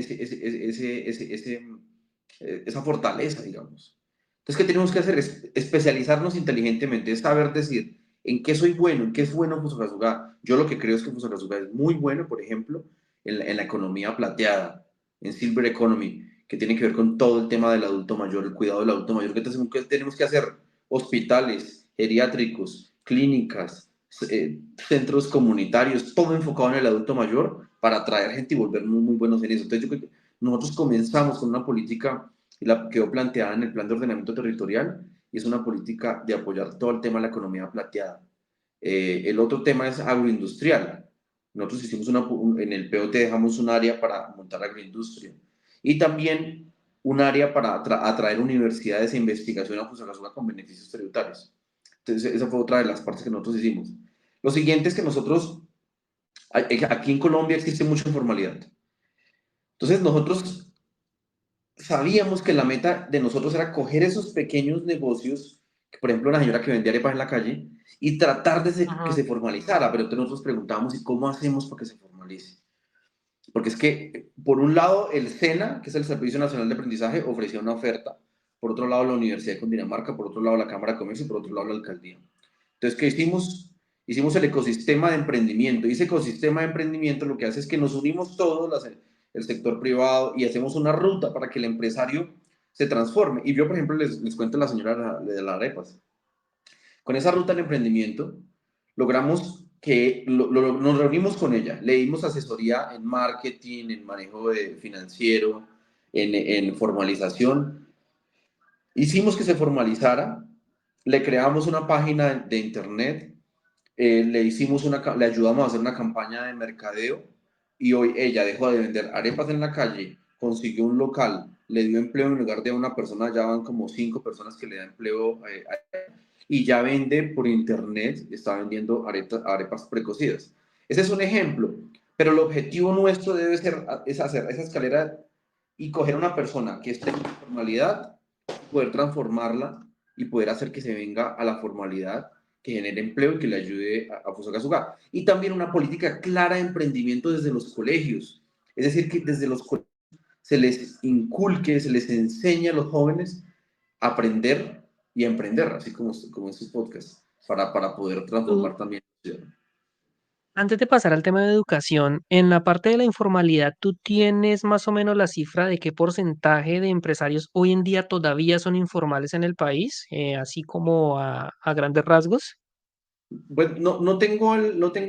esa fortaleza, digamos. Entonces, ¿qué tenemos que hacer? Es especializarnos inteligentemente, es saber decir en qué soy bueno, en qué es bueno Fusagasugá. Yo lo que creo es que Fusagasugá es muy bueno, por ejemplo, en la economía plateada, en Silver Economy, que tiene que ver con todo el tema del adulto mayor, el cuidado del adulto mayor. ¿Qué tenemos que hacer? Hospitales, geriátricos, clínicas, centros comunitarios, todo enfocado en el adulto mayor para atraer gente y volver muy buenos en eso. Entonces, yo creo que nosotros comenzamos con una política y la quedó planteada en el plan de ordenamiento territorial y es una política de apoyar todo el tema de la economía plateada. El otro tema es agroindustrial. Nosotros hicimos en el POT dejamos un área para montar agroindustria y también un área para atraer universidades e investigación a Fusagasugá con beneficios tributarios. Entonces, esa fue otra de las partes que nosotros hicimos. Lo siguiente es que nosotros, aquí en Colombia existe mucha informalidad. Entonces, nosotros sabíamos que la meta de nosotros era coger esos pequeños negocios, por ejemplo, la señora que vendía arepas en la calle, y tratar de que Ajá. se formalizara, pero entonces nosotros preguntábamos, ¿y cómo hacemos para que se formalice? Porque es que, por un lado, el SENA, que es el Servicio Nacional de Aprendizaje, ofrecía una oferta, por otro lado, la Universidad de Cundinamarca, por otro lado, la Cámara de Comercio y por otro lado, la Alcaldía. Entonces, ¿qué hicimos? Hicimos el ecosistema de emprendimiento, y ese ecosistema de emprendimiento lo que hace es que nos unimos todos, el sector privado, y hacemos una ruta para que el empresario se transforme. Y yo, por ejemplo, les cuento a la señora de las arepas. Con esa ruta de emprendimiento, logramos que nos reunimos con ella, le dimos asesoría en marketing, en manejo financiero, en formalización. Hicimos que se formalizara, le creamos una página de internet, le ayudamos a hacer una campaña de mercadeo y hoy ella dejó de vender arepas en la calle, consiguió un local, le dio empleo en lugar de una persona, ya van como 5 personas que le dan empleo y ya vende por internet, está vendiendo arepas precocidas. Ese es un ejemplo, pero el objetivo nuestro debe ser es hacer esa escalera y coger a una persona que esté en la formalidad, poder transformarla y poder hacer que se venga a la formalidad, que genere empleo y que le ayude a Fusagasugá. Y también una política clara de emprendimiento desde los colegios, es decir, que desde los colegios se les inculque, se les enseñe a los jóvenes a aprender y a emprender, así como en su podcast, para poder Tú, transformar también la ciudad. antes de pasar al tema de educación, en la parte de la informalidad, ¿tú tienes más o menos la cifra de qué porcentaje de empresarios hoy en día todavía son informales en el país, así como a grandes rasgos? Bueno, no tengo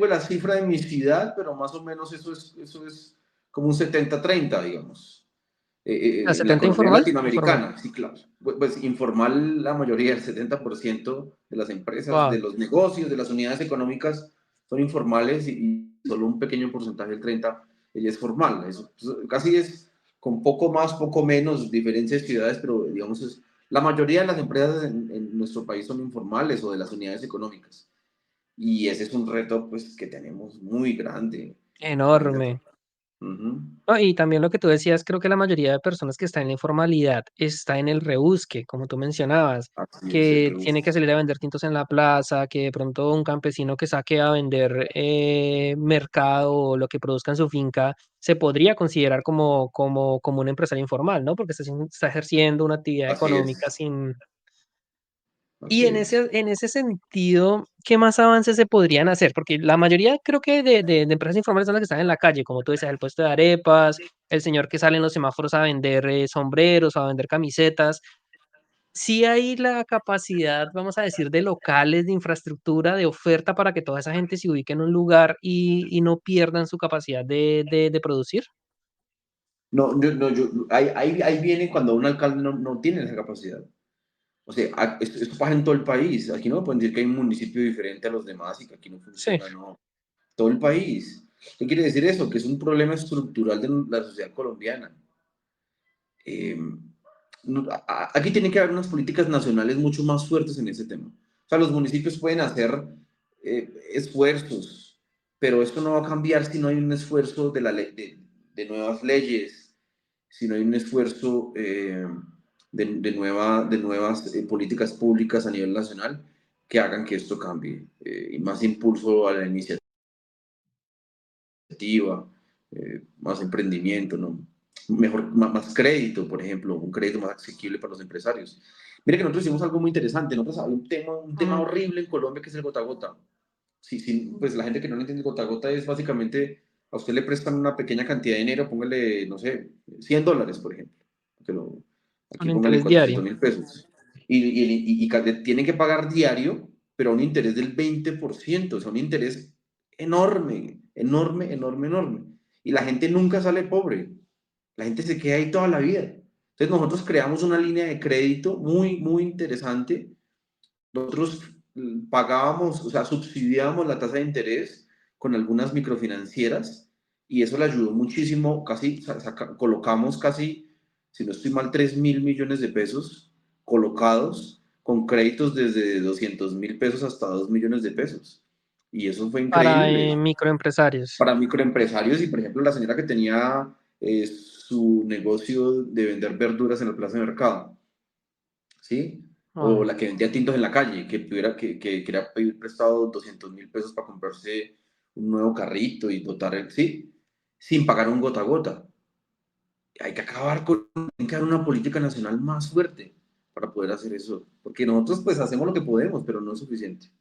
la cifra de mi ciudad, pero más o menos eso es como un 70-30, digamos. ¿A En la 70 economía informal? Informal. latinoamericana, sí, claro. Pues informal, la mayoría, el 70% de las empresas, de Wow, los negocios, de las unidades económicas son informales y solo un pequeño porcentaje, el 30, es formal. Eso, pues, casi es con poco más, poco menos, diferencias de ciudades, pero digamos, la mayoría de las empresas en nuestro país son informales o de las unidades económicas. Y ese es un reto pues, que tenemos muy grande. Imagínate. enorme. Ujú. No, y también lo que tú decías, creo que la mayoría de personas que están en la informalidad está en el rebusque, como tú mencionabas, Así es, el que rebus. tiene que salir a vender tintos en la plaza, que de pronto un campesino que saque a vender mercado o lo que produzca en su finca se podría considerar como un empresario informal, ¿no? Porque está ejerciendo una actividad Así económica es, sin... Y así es. en ese sentido, ¿qué más avances se podrían hacer? Porque la mayoría creo que de empresas informales son las que están en la calle, como tú decías, el puesto de arepas, el señor que sale en los semáforos a vender sombreros o a vender camisetas. Sí hay la capacidad, vamos a decir, de locales, de infraestructura, de oferta para que toda esa gente se ubique en un lugar y no pierdan su capacidad de producir. No, ahí viene cuando un alcalde no tiene esa capacidad. O sea, esto pasa en todo el país. Aquí no me pueden decir que hay un municipio diferente a los demás y que aquí no Sí, funciona, no. Todo el país. ¿Qué quiere decir eso? Que es un problema estructural de la sociedad colombiana. Eh, Aquí tiene que haber unas políticas nacionales mucho más fuertes en ese tema. O sea, los municipios pueden hacer esfuerzos, pero esto no va a cambiar si no hay un esfuerzo de nuevas leyes, si no hay un esfuerzo de nuevas políticas públicas a nivel nacional que hagan que esto cambie. Y más impulso a la iniciativa, más emprendimiento, ¿no? Mejor, más crédito, por ejemplo, un crédito más asequible para los empresarios. Mira que nosotros hicimos algo muy interesante, nosotros hay un tema ujú, horrible en Colombia que es el gota a gota. Sí, sí, pues la gente que no lo entiende, gota a gota es básicamente, a usted le prestan una pequeña cantidad de dinero, póngale, no sé, $100, por ejemplo. un Aquí póngale interés 400 diario. mil pesos. Tienen que pagar diario, pero a un interés del 20%, o sea, un interés enorme, enorme, enorme, enorme. Y la gente nunca sale pobre, la gente se queda ahí toda la vida. Entonces nosotros creamos una línea de crédito muy, muy interesante. Nosotros pagábamos, o sea, subsidiábamos la tasa de interés con algunas microfinancieras y eso le ayudó muchísimo, casi colocamos casi, si no estoy mal, 3.000 millones de pesos colocados con créditos desde 200.000 pesos hasta 2 millones de pesos. Y eso fue para increíble microempresarios. para microempresarios y, por ejemplo, la señora que tenía su negocio de vender verduras en la plaza de mercado, ¿sí? O Ah, la que vendía tintos en la calle, que quería pedir prestado 200.000 pesos para comprarse un nuevo carrito y dotar el, sí, sin pagar un gota a gota. Hay que acabar con, hay que dar una política nacional más fuerte para poder hacer eso, porque nosotros pues hacemos lo que podemos, pero no es suficiente.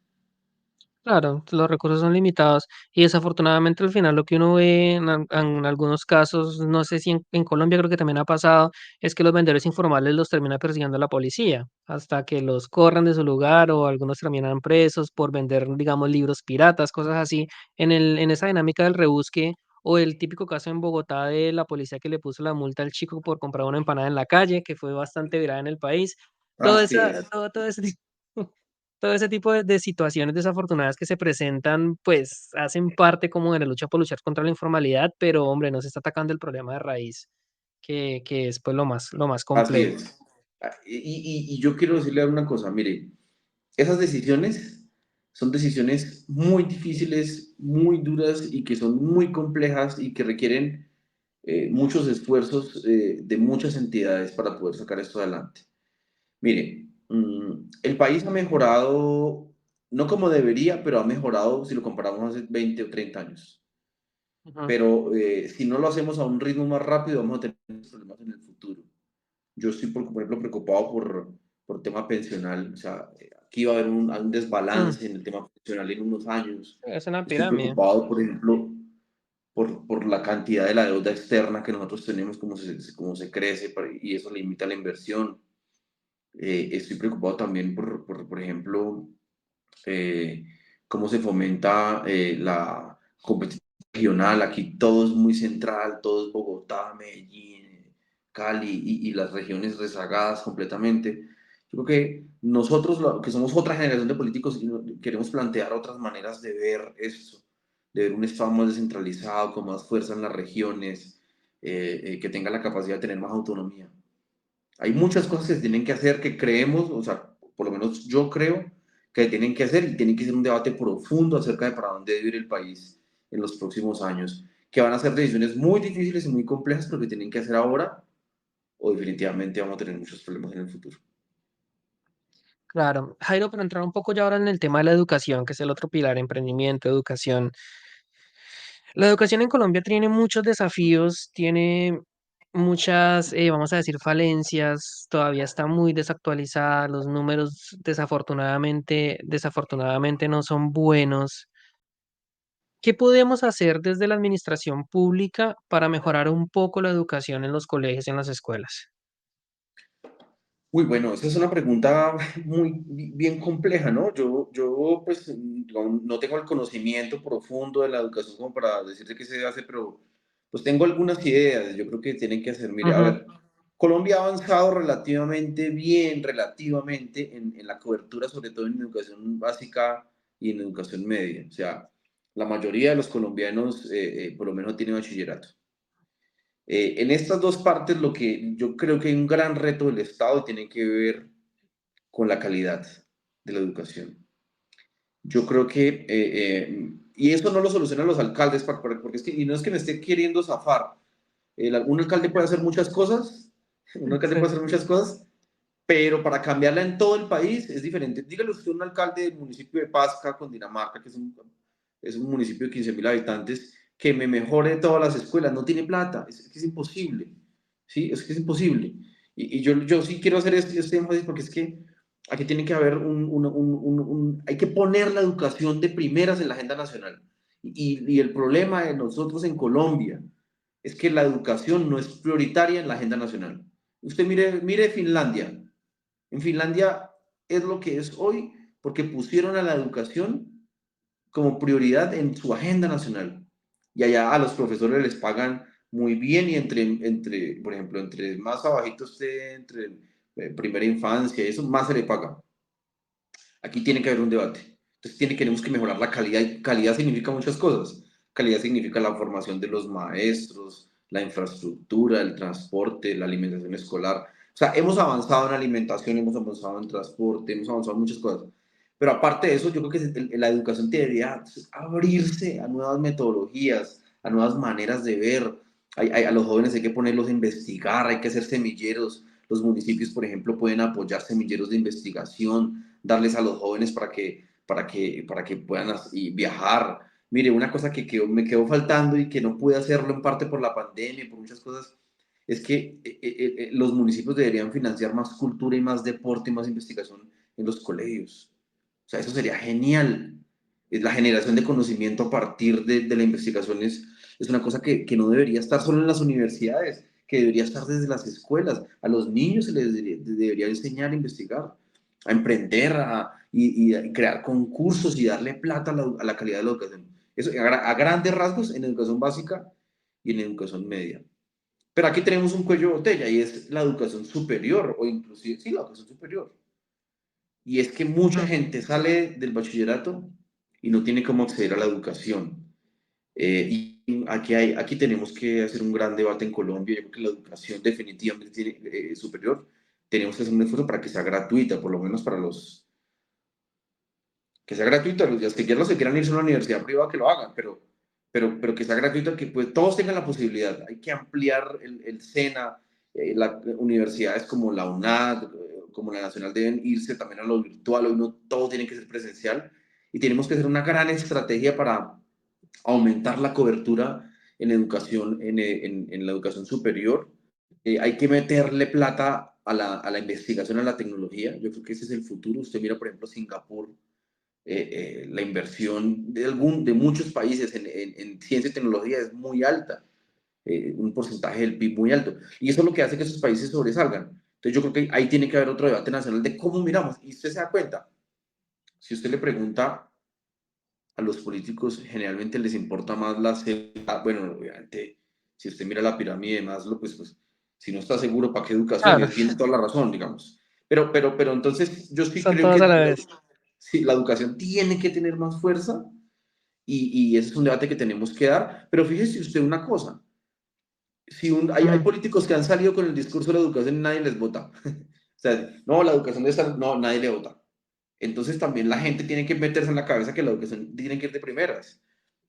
claro, los recursos son limitados y desafortunadamente al final lo que uno ve en algunos casos, no sé si en Colombia creo que también ha pasado, es que los vendedores informales los termina persiguiendo la policía hasta que los corran de su lugar o algunos terminan presos por vender, digamos, libros piratas, cosas así. En esa dinámica del rebusque o el típico caso en Bogotá de la policía que le puso la multa al chico por comprar una empanada en la calle, que fue bastante viral en el país. Todo, Así esa, es. todo ese todo ese tipo de situaciones desafortunadas que se presentan, pues hacen parte como de la lucha por luchar contra la informalidad, pero hombre, no se está atacando el problema de raíz, que es pues lo más Así complejo. es. Y yo quiero decirle una cosa, mire, esas decisiones son decisiones muy difíciles, muy duras y que son muy complejas y que requieren muchos esfuerzos de muchas entidades para poder sacar esto adelante. Mire, el país ha mejorado, no como debería, pero ha mejorado si lo comparamos hace 20 o 30 años. Ujú. Pero si no lo hacemos a un ritmo más rápido, vamos a tener problemas en el futuro. Yo estoy, por ejemplo, preocupado por tema pensional. O sea, aquí va a haber un Mm, desbalance en el tema pensional en unos años. es una Estoy pirámide. preocupado, por ejemplo, por la cantidad de la deuda externa que nosotros tenemos, como se crece y eso limita la inversión. Estoy preocupado también por ejemplo, eh, cómo se fomenta la competición regional. Aquí todo es muy central, todo es Bogotá, Medellín, Cali y las regiones rezagadas completamente. Yo creo que nosotros, que somos otra generación de políticos, queremos plantear otras maneras de ver esto, de ver un Estado más descentralizado, con más fuerza en las regiones, que tenga la capacidad de tener más autonomía. Hay muchas cosas que se tienen que hacer que creemos, o sea, por lo menos yo creo que tienen que hacer y tiene que ser un debate profundo acerca de para dónde debe ir el país en los próximos años, que van a ser decisiones muy difíciles y muy complejas, pero que tienen que hacer ahora o definitivamente vamos a tener muchos problemas en el futuro. Claro. Jairo, para entrar un poco ya ahora en el tema de la educación, que es el otro pilar, emprendimiento, educación. La educación en Colombia tiene muchos desafíos, tiene muchas, vamos a decir, falencias, todavía está muy desactualizada, los números desafortunadamente no son buenos. ¿Qué podemos hacer desde la administración pública para mejorar un poco la educación en los colegios y en las escuelas? Uy, bueno, esa es una pregunta muy bien compleja, ¿no? Yo pues no tengo el conocimiento profundo de la educación como para decirte qué se hace, pero pues tengo algunas ideas. Yo creo que tienen que hacer, mire, a Ujú, ver, Colombia ha avanzado relativamente bien, relativamente en la cobertura, sobre todo en educación básica y en educación media. O sea, la mayoría de los colombianos por lo menos tienen bachillerato. En estas dos partes, lo que yo creo que hay un gran reto del Estado y tiene que ver con la calidad de la educación. Yo creo que, y eso no lo solucionan los alcaldes, porque es que, y no es que me esté queriendo zafar, un alcalde puede hacer muchas cosas, un alcalde sí. puede hacer muchas cosas, pero para cambiarla en todo el país es diferente. Dígale usted a un alcalde del municipio de Pasca, Cundinamarca, que es un municipio de 15.000 habitantes, que me mejore todas las escuelas, no tiene plata, es que es imposible, ¿sí? Es que es imposible. Y yo sí quiero hacer este énfasis porque es que aquí tiene que haber hay que poner la educación de primeras en la agenda nacional. Y el problema de nosotros en Colombia es que la educación no es prioritaria en la agenda nacional. Usted mire Finlandia. En Finlandia es lo que es hoy porque pusieron a la educación como prioridad en su agenda nacional. Y allá a los profesores les pagan muy bien y por ejemplo, entre más abajito esté, entre primera infancia y eso, más se le paga. Aquí tiene que haber un debate. Entonces tenemos que mejorar la calidad, y calidad significa muchas cosas. Calidad significa la formación de los maestros, la infraestructura, el transporte, la alimentación escolar. O sea, hemos avanzado en alimentación, hemos avanzado en transporte, hemos avanzado en muchas cosas. Pero aparte de eso, yo creo que la educación debería abrirse a nuevas metodologías, a nuevas maneras de ver. A los jóvenes hay que ponerlos a investigar, hay que hacer semilleros. Los municipios, por ejemplo, pueden apoyar semilleros de investigación, darles a los jóvenes para que puedan viajar. Mire, una cosa que me quedó faltando y que no pude hacerlo en parte por la pandemia y por muchas cosas, es que los municipios deberían financiar más cultura y más deporte y más investigación en los colegios. O sea, eso sería genial. La generación de conocimiento a partir de la investigación es una cosa que no debería estar solo en las universidades, que debería estar desde las escuelas. A los niños se les debería enseñar a investigar, a emprender, y crear concursos y darle plata a la calidad de la educación. Eso a grandes rasgos en educación básica y en educación media. Pero aquí tenemos un cuello de botella y es la educación superior, o inclusive, sí, la educación superior. Y es que mucha Mm. gente sale del bachillerato y no tiene cómo acceder a la educación. Y aquí tenemos que hacer un gran debate en Colombia. Yo creo que la educación definitivamente superior, tenemos que hacer un esfuerzo para que sea gratuita, por lo menos para que sea gratuita. Los que quieran irse a una universidad privada, que lo hagan, pero que sea gratuita, que pues, todos tengan la posibilidad. Hay que ampliar el SENA, las universidades como la UNAD, como la Nacional deben irse también a lo virtual. Hoy no todo tiene que ser presencial y tenemos que hacer una gran estrategia para aumentar la cobertura en educación, en la educación superior. Hay que meterle plata a la investigación, a la tecnología. Yo creo que ese es el futuro. Usted mira, por ejemplo, Singapur, la inversión de muchos países en ciencia y tecnología es muy alta, un porcentaje del PIB muy alto. Y eso es lo que hace que esos países sobresalgan. Entonces yo creo que ahí tiene que haber otro debate nacional de cómo miramos. Y usted se da cuenta, si usted le pregunta a los políticos, generalmente les importa más bueno, obviamente, si usted mira la pirámide de Maslow, pues si no está seguro, ¿para qué educación? Y Claro, él tiene toda la razón, digamos. Pero entonces yo sí son creo todos a que la vez. sí, la educación tiene que tener más fuerza y ese es un debate que tenemos que dar. Pero fíjese usted una cosa, hay Mm. políticos que han salido con el discurso de la educación y nadie les vota. O sea, no, la educación debe estar, no, nadie le vota. Entonces también la gente tiene que meterse en la cabeza que la educación tiene que ir de primeras.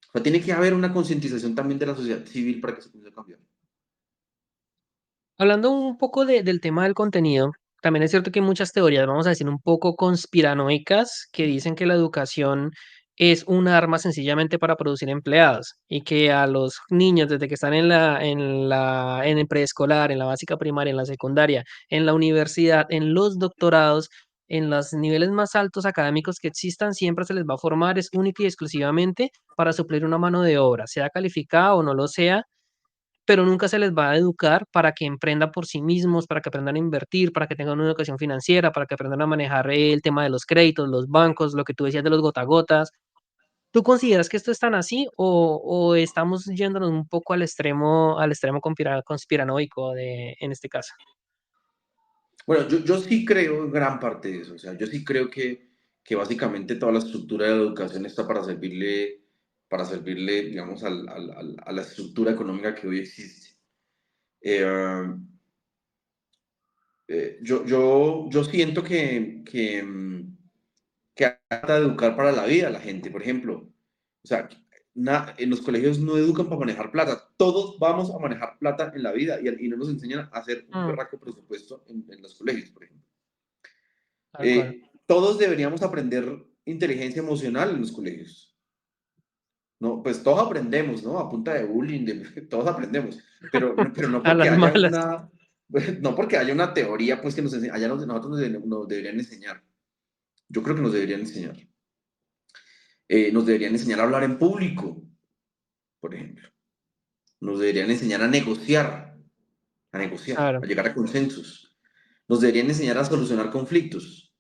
O sea, tiene que haber una concientización también de la sociedad civil para que se pueda cambiar. Hablando un poco del tema del contenido, también es cierto que hay muchas teorías, vamos a decir, un poco conspiranoicas, que dicen que la educación es un arma sencillamente para producir empleados y que a los niños desde que están en el preescolar, en la básica primaria, en la secundaria, en la universidad, en los doctorados, en los niveles más altos académicos que existan, siempre se les va a formar es única y exclusivamente para suplir una mano de obra, sea calificada o no lo sea, pero nunca se les va a educar para que emprendan por sí mismos, para que aprendan a invertir, para que tengan una educación financiera, para que aprendan a manejar el tema de los créditos, los bancos, lo que tú decías de los gota a gotas. ¿Tú consideras que esto es tan así o estamos yéndonos un poco al extremo conspiranoico en este caso? Bueno, yo sí creo en gran parte de eso. O sea, yo sí creo que básicamente toda la estructura de la educación está para servirle, digamos, a la estructura económica que hoy existe. Eh, yo siento que trata de educar para la vida a la gente, por ejemplo. O sea, en los colegios no educan para manejar plata. Todos vamos a manejar plata en la vida y no nos enseñan a hacer un Mm, berraco presupuesto en los colegios, por ejemplo. tal cual. Todos deberíamos aprender inteligencia emocional en los colegios. No, pues todos aprendemos, ¿no? A punta de bullying, todos aprendemos, pero no A porque las haya malas. no porque haya una teoría, pues que allá nosotros nos deberían enseñar. Yo creo que nos deberían enseñar. Nos deberían enseñar a hablar en público, por ejemplo. Nos deberían enseñar a Claro. llegar a consensos. Nos deberían enseñar a solucionar conflictos,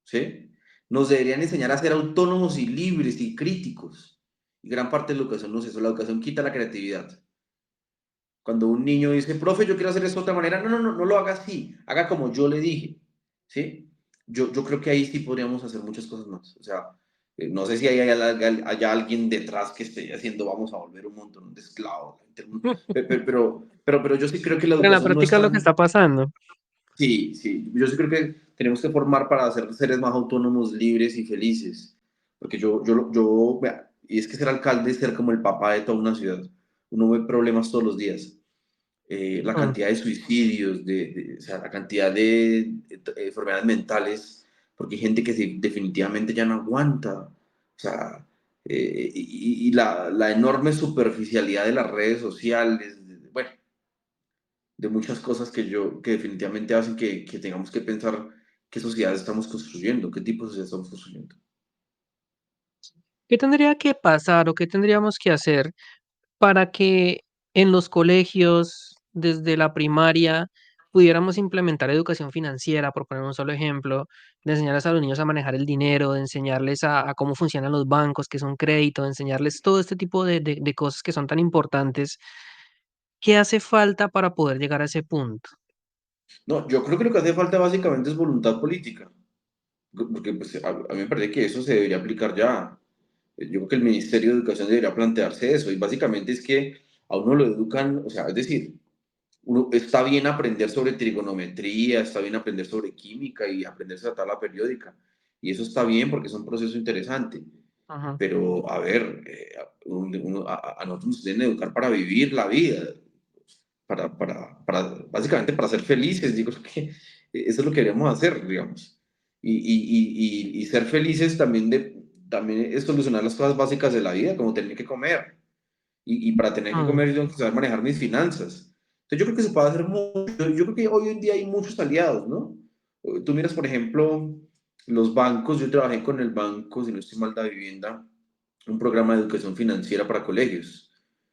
¿sí? Nos deberían enseñar a ser autónomos y libres y críticos. Y gran parte de la educación no es eso. La educación quita la creatividad. Cuando un niño dice, profe, yo quiero hacer esto de otra manera, no, no, no, no lo haga así, haga como yo le dije, ¿sí? Yo creo que ahí sí podríamos hacer muchas cosas más. O sea, No sé si hay alguien detrás que esté haciendo, vamos a volver un montón de esclavos. Pero yo sí creo que la Pero en la educación no es práctica es lo que tan... está pasando. Sí, sí, yo sí creo que tenemos que formar para ser seres más autónomos, libres y felices. Porque vea, y es que ser alcalde es ser como el papá de toda una ciudad. Uno ve problemas todos los días. La Mm. cantidad de suicidios, o sea, la cantidad de enfermedades mentales, porque hay gente que definitivamente ya no aguanta. O sea, y la enorme superficialidad de las redes sociales, bueno, de muchas cosas que definitivamente hacen que tengamos que pensar qué sociedad estamos construyendo, qué tipo de sociedad estamos construyendo. ¿Qué tendría que pasar o qué tendríamos que hacer para que en los colegios, desde la primaria, pudiéramos implementar educación financiera, por poner un solo ejemplo, de enseñarles a los niños a manejar el dinero, de enseñarles a cómo funcionan los bancos, qué es un crédito, de enseñarles todo este tipo de cosas que son tan importantes? ¿Qué hace falta para poder llegar a ese punto? No, yo creo que lo que hace falta básicamente es voluntad política, porque pues, a mí me parece que eso se debería aplicar ya. Yo creo que el Ministerio de Educación debería plantearse eso, y básicamente es que a uno lo educan, o sea, es decir, uno, está bien aprender sobre trigonometría, está bien aprender sobre química y aprenderse la tabla periódica, y eso está bien porque es un proceso interesante, Ajá. pero a ver, a nosotros nos deben educar para vivir la vida, básicamente para ser felices, digo que eso es lo que queremos hacer, digamos. Y ser felices también es solucionar las cosas básicas de la vida, como tener que comer. Y para tener que Mm. comer yo tengo que saber manejar mis finanzas. Entonces yo creo que se puede hacer mucho. Yo creo que hoy en día hay muchos aliados, ¿no? Tú miras, por ejemplo, los bancos. Yo trabajé con el banco, si no estoy mal, de vivienda, un programa de educación financiera para colegios.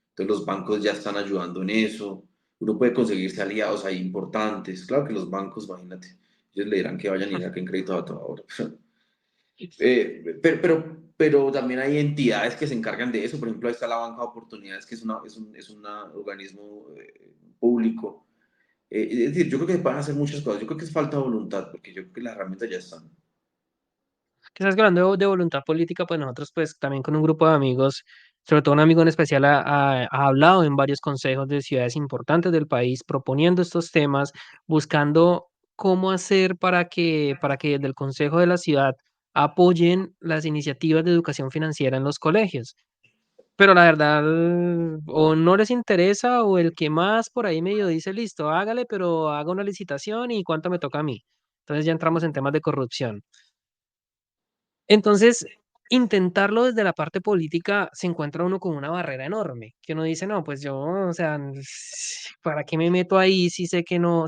Entonces los bancos ya están ayudando en eso. Uno puede conseguirse aliados ahí importantes. Claro que los bancos, imagínate, ellos le dirán que vayan y saquen crédito a toda hora. Pero también hay entidades que se encargan de eso. Por ejemplo, ahí está la Banca de Oportunidades, que es un organismo público. Es decir, yo creo que se pueden hacer muchas cosas. Yo creo que es falta de voluntad, porque yo creo que las herramientas ya están. Quizás hablando de voluntad política, pues nosotros pues también con un grupo de amigos, sobre todo un amigo en especial, ha hablado en varios consejos de ciudades importantes del país, proponiendo estos temas, buscando cómo hacer para que desde el consejo de la ciudad apoyen las iniciativas de educación financiera en los colegios. Pero la verdad, o no les interesa, o el que más por ahí medio dice, listo, hágale, pero haga una licitación y cuánto me toca a mí. Entonces ya entramos en temas de corrupción. Entonces, intentarlo desde la parte política se encuentra uno con una barrera enorme, que uno dice, no, pues yo, o sea, ¿para qué me meto ahí si sé que no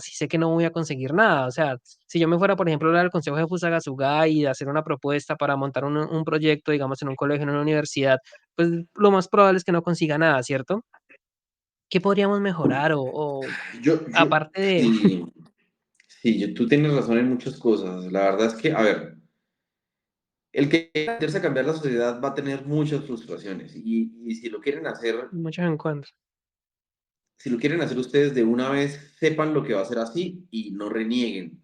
voy a conseguir nada? O sea, si yo me fuera, por ejemplo, a hablar al Consejo de Fusagasugá y de hacer una propuesta para montar un proyecto, digamos, en un colegio, en una universidad, pues lo más probable es que no consiga nada, ¿cierto? ¿Qué podríamos mejorar? O aparte de, Sí, sí, tú tienes razón en muchas cosas. La verdad es que, a ver, el que quiera meterse a cambiar la sociedad va a tener muchas frustraciones. Y muchos encuentros. si lo quieren hacer ustedes de una vez, sepan lo que va a ser así y no renieguen.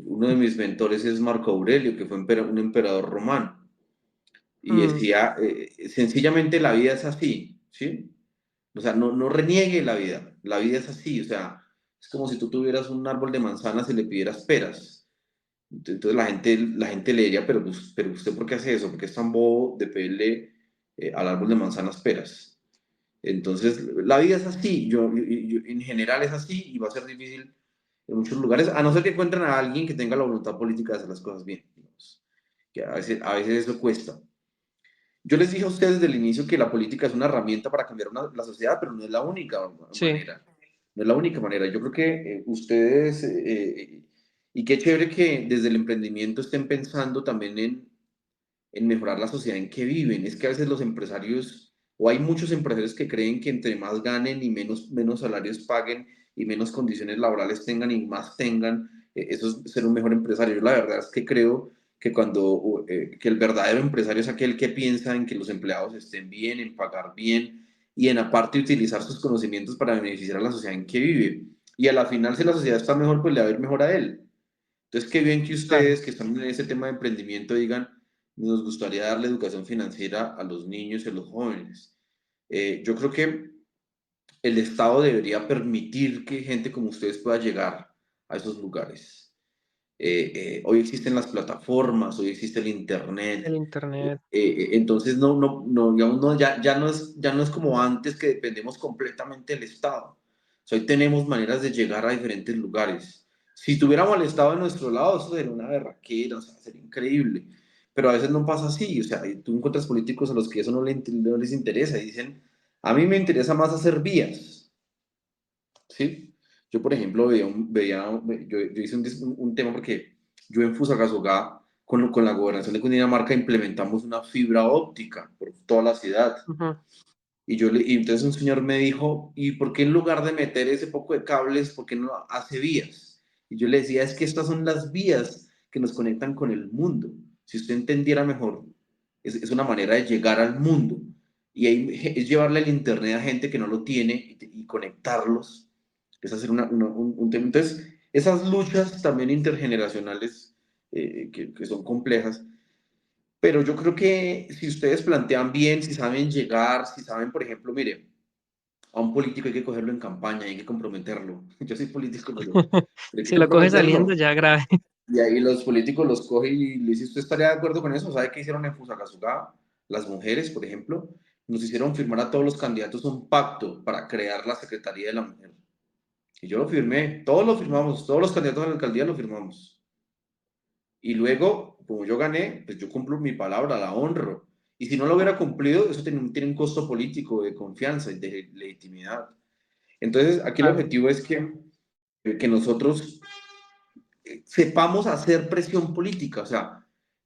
Uno de mis mentores es Marco Aurelio, que fue un emperador romano, y Mm, decía, sencillamente la vida es así, ¿sí? O sea, no reniegue la vida es así, o sea, es como si tú tuvieras un árbol de manzanas y le pidieras peras. Entonces la gente le diría, pero usted ¿por qué hace eso? ¿Por qué es tan bobo de pedirle al árbol de manzanas peras? Entonces, la vida es así, en general es así y va a ser difícil en muchos lugares, a no ser que encuentren a alguien que tenga la voluntad política de hacer las cosas bien, digamos, que a veces eso cuesta. Yo les dije a ustedes desde el inicio que la política es una herramienta para cambiar la sociedad, pero no es la única sí, manera. No es la única manera. Yo creo que ustedes, y qué chévere que desde el emprendimiento estén pensando también en mejorar la sociedad en que viven. Es que a veces los empresarios, o hay muchos empresarios que creen que entre más ganen y menos salarios paguen y menos condiciones laborales tengan y más tengan, eso es ser un mejor empresario. Yo la verdad es que creo que el verdadero empresario es aquel que piensa en que los empleados estén bien, en pagar bien y en aparte utilizar sus conocimientos para beneficiar a la sociedad en que vive. Y a la final, si la sociedad está mejor, pues le va a ir mejor a él. Entonces, qué bien que claro. ustedes que están en ese tema de emprendimiento digan, nos gustaría darle educación financiera a los niños y a los jóvenes. Yo creo que el Estado debería permitir que gente como ustedes pueda llegar a esos lugares. Hoy existen las plataformas, hoy existe el El Internet. internet. Entonces, digamos, ya no es como antes que dependemos completamente del Estado. O sea, hoy tenemos maneras de llegar a diferentes lugares. Si tuviéramos al Estado de nuestro lado, eso sería una berraquera, o sea, sería increíble. Pero a veces no pasa así. O sea, tú encuentras políticos a los que eso no les interesa y dicen, a mí me interesa más hacer vías. ¿Sí? Yo, por ejemplo, yo hice un tema porque yo en Fusagasugá, con la gobernación de Cundinamarca, implementamos una fibra óptica por toda la ciudad. Ujú. Y entonces un señor me dijo, ¿y por qué en lugar de meter ese poco de cables, por qué no hace vías? Y yo le decía, es que estas son las vías que nos conectan con el mundo. Si usted entendiera mejor, es una manera de llegar al mundo. Y ahí es llevarle el internet a gente que no lo tiene y conectarlos. Es hacer un tema. Entonces, esas luchas también intergeneracionales que son complejas, pero yo creo que si ustedes plantean bien, si saben llegar, si saben, por ejemplo, mire, a un político hay que cogerlo en campaña, hay que comprometerlo. Yo soy político, pero hay que Si lo coge saliendo, comprometerlo. ya grave. Y ahí los políticos los cogen y le dicen, ¿usted estaría de acuerdo con eso? ¿Sabe qué hicieron en Fusagasugá? Las mujeres, por ejemplo, nos hicieron firmar a todos los candidatos un pacto para crear la Secretaría de la Mujer. Y yo lo firmé, todos lo firmamos, todos los candidatos a la alcaldía lo firmamos. Y luego, como yo gané, pues yo cumplo mi palabra, la honro. Y si no lo hubiera cumplido, eso tiene un costo político de confianza y de legitimidad. Entonces, aquí el Claro. objetivo es que nosotros sepamos hacer presión política. O sea,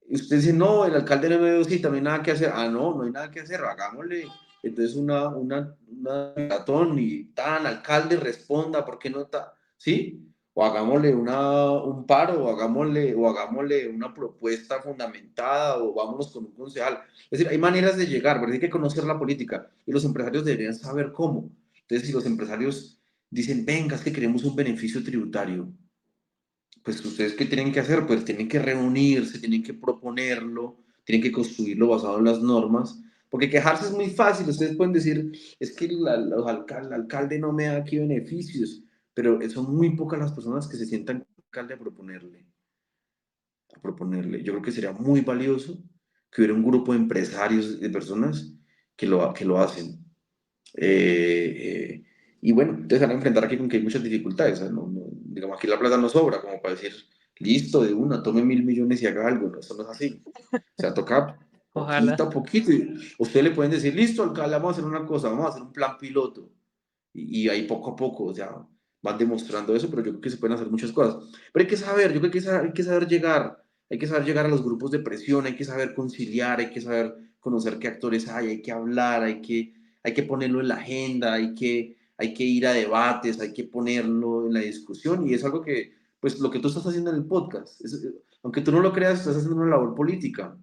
usted dice, no, el alcalde no me dio cita, no hay nada que hacer. Ah, no, no hay nada que hacer, hagámosle. Entonces, una maratón y tan, alcalde, responda, ¿por qué no está? ¿Sí? O hagámosle un paro, o hagámosle una propuesta fundamentada, o vámonos con un concejal. Es decir, hay maneras de llegar, pero hay que conocer la política y los empresarios deberían saber cómo. Entonces, si los empresarios dicen, venga, es que queremos un beneficio tributario, pues ustedes qué tienen que hacer, pues tienen que reunirse, tienen que proponerlo, tienen que construirlo basado en las normas, porque quejarse es muy fácil, ustedes pueden decir, es que el alcalde no me da aquí beneficios, pero son muy pocas las personas que se sientan con el alcalde a proponerle. Yo creo que sería muy valioso que hubiera un grupo de empresarios, de personas que lo hacen. Eh, y bueno, entonces van a enfrentar aquí con que hay muchas dificultades. ¿Eh? Digamos, aquí la plata no sobra como para decir, listo, de una, tome 1.000 millones y haga algo. No, eso no es así. O sea, toca poquito Ojalá. a poquito. Ustedes le pueden decir, listo, alcalde, vamos a hacer una cosa, vamos a hacer un plan piloto. Y ahí poco a poco, o sea, van demostrando eso, pero yo creo que se pueden hacer muchas cosas. Pero hay que saber, yo creo que hay que saber llegar. Hay que saber llegar a los grupos de presión, hay que saber conciliar, hay que saber conocer qué actores hay que hablar, hay que ponerlo en la agenda, hay que ir a debates, hay que ponerlo en la discusión y es algo que, pues lo que tú estás haciendo en el podcast, aunque tú no lo creas, estás haciendo una labor política,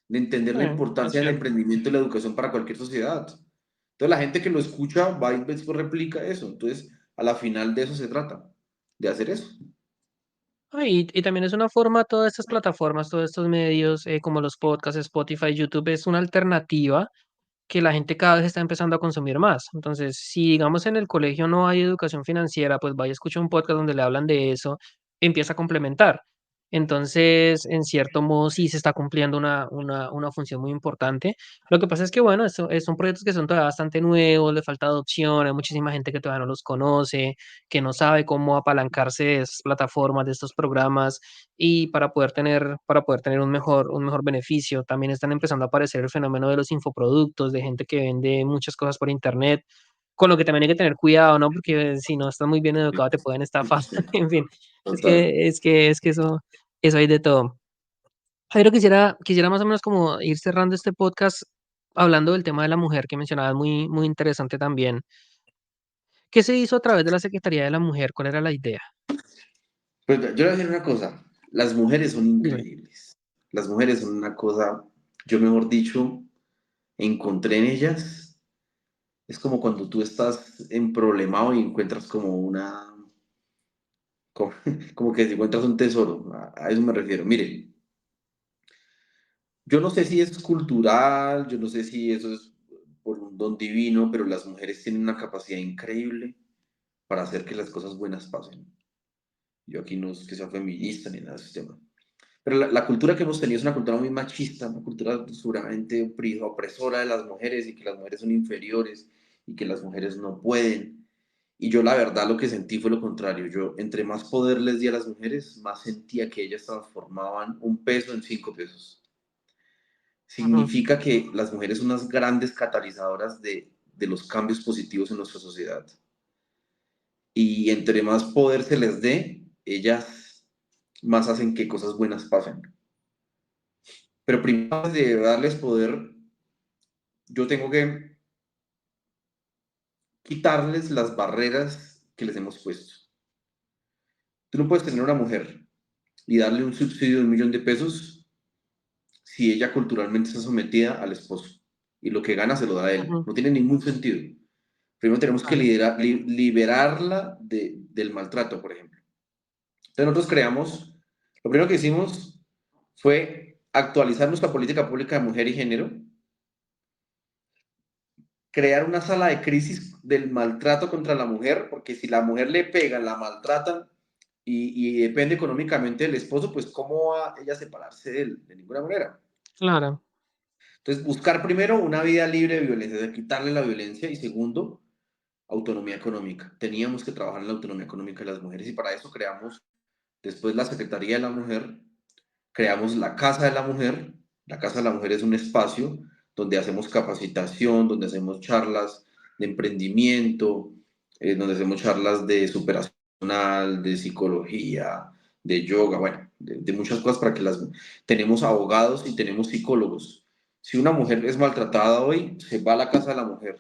de entender la Es importancia del cierto. emprendimiento y la educación para cualquier sociedad. Entonces la gente que lo escucha va y después replica eso. Entonces, a la final de eso se trata, de hacer eso. Y también es una forma, todas estas plataformas, todos estos medios, como los podcasts, Spotify, YouTube, es una alternativa que la gente cada vez está empezando a consumir más. Entonces, si digamos en el colegio no hay educación financiera, pues vaya a escuchar un podcast donde le hablan de eso, empieza a complementar. Entonces, en cierto modo, sí se está cumpliendo una función muy importante. Lo que pasa es que, bueno, son proyectos que son todavía bastante nuevos, le falta adopción, hay muchísima gente que todavía no los conoce, que no sabe cómo apalancarse de esas plataformas, de estos programas, y para poder tener un mejor beneficio. También están empezando a aparecer el fenómeno de los infoproductos, de gente que vende muchas cosas por internet, con lo que también hay que tener cuidado, ¿no? Porque si no estás muy bien educado te pueden estafar. En fin, es Total. que es que es que eso hay de todo. Jairo, quisiera más o menos como ir cerrando este podcast hablando del tema de la mujer que mencionabas, muy muy interesante también. ¿Qué se hizo a través de la Secretaría de la Mujer? ¿Cuál era la idea? Pues yo le voy a decir una cosa, las mujeres son Dime. increíbles. Las mujeres son una cosa, yo mejor dicho, encontré en ellas, es como cuando tú estás en problemado y encuentras como, como que encuentras un tesoro, a eso me refiero. Mire, Yo no sé si es cultural, yo no sé si eso es por un don divino, pero las mujeres tienen una capacidad increíble para hacer que las cosas buenas pasen. Yo aquí no es que sea feminista ni nada de ese tema. Pero la cultura que hemos tenido es una cultura muy machista, una cultura seguramente opresora de las mujeres y que las mujeres son inferiores y que las mujeres no pueden. Y yo la verdad lo que sentí fue lo contrario. Yo entre más poder les di a las mujeres, más sentía que ellas transformaban un peso en 5 pesos. Ujú, Significa que las mujeres son unas grandes catalizadoras de los cambios positivos en nuestra sociedad. Y entre más poder se les dé, ellas más hacen que cosas buenas pasen. Pero primero de darles poder, yo tengo que quitarles las barreras que les hemos puesto. Tú no puedes tener una mujer y darle un subsidio de 1 millón de pesos si ella culturalmente está sometida al esposo y lo que gana se lo da a él. ujú, No tiene ningún sentido. Primero tenemos que claro, liberarla del maltrato, por ejemplo. Entonces nosotros creamos, lo primero que hicimos fue actualizar nuestra política pública de mujer y género, crear una sala de crisis del maltrato contra la mujer, porque si la mujer le pegan, la maltratan y depende económicamente del esposo, pues ¿cómo va ella a separarse de él? De ninguna manera. claro. Entonces, buscar primero una vida libre de violencia, de quitarle la violencia y segundo, autonomía económica. Teníamos que trabajar en la autonomía económica de las mujeres y para eso creamos después la Secretaría de la Mujer, creamos la Casa de la Mujer. La Casa de la Mujer es un espacio donde hacemos capacitación, donde hacemos charlas de emprendimiento, donde hacemos charlas de superación, de psicología, de yoga, bueno, de muchas cosas para que las... Tenemos abogados y tenemos psicólogos. Si una mujer es maltratada hoy, se va a la Casa de la Mujer,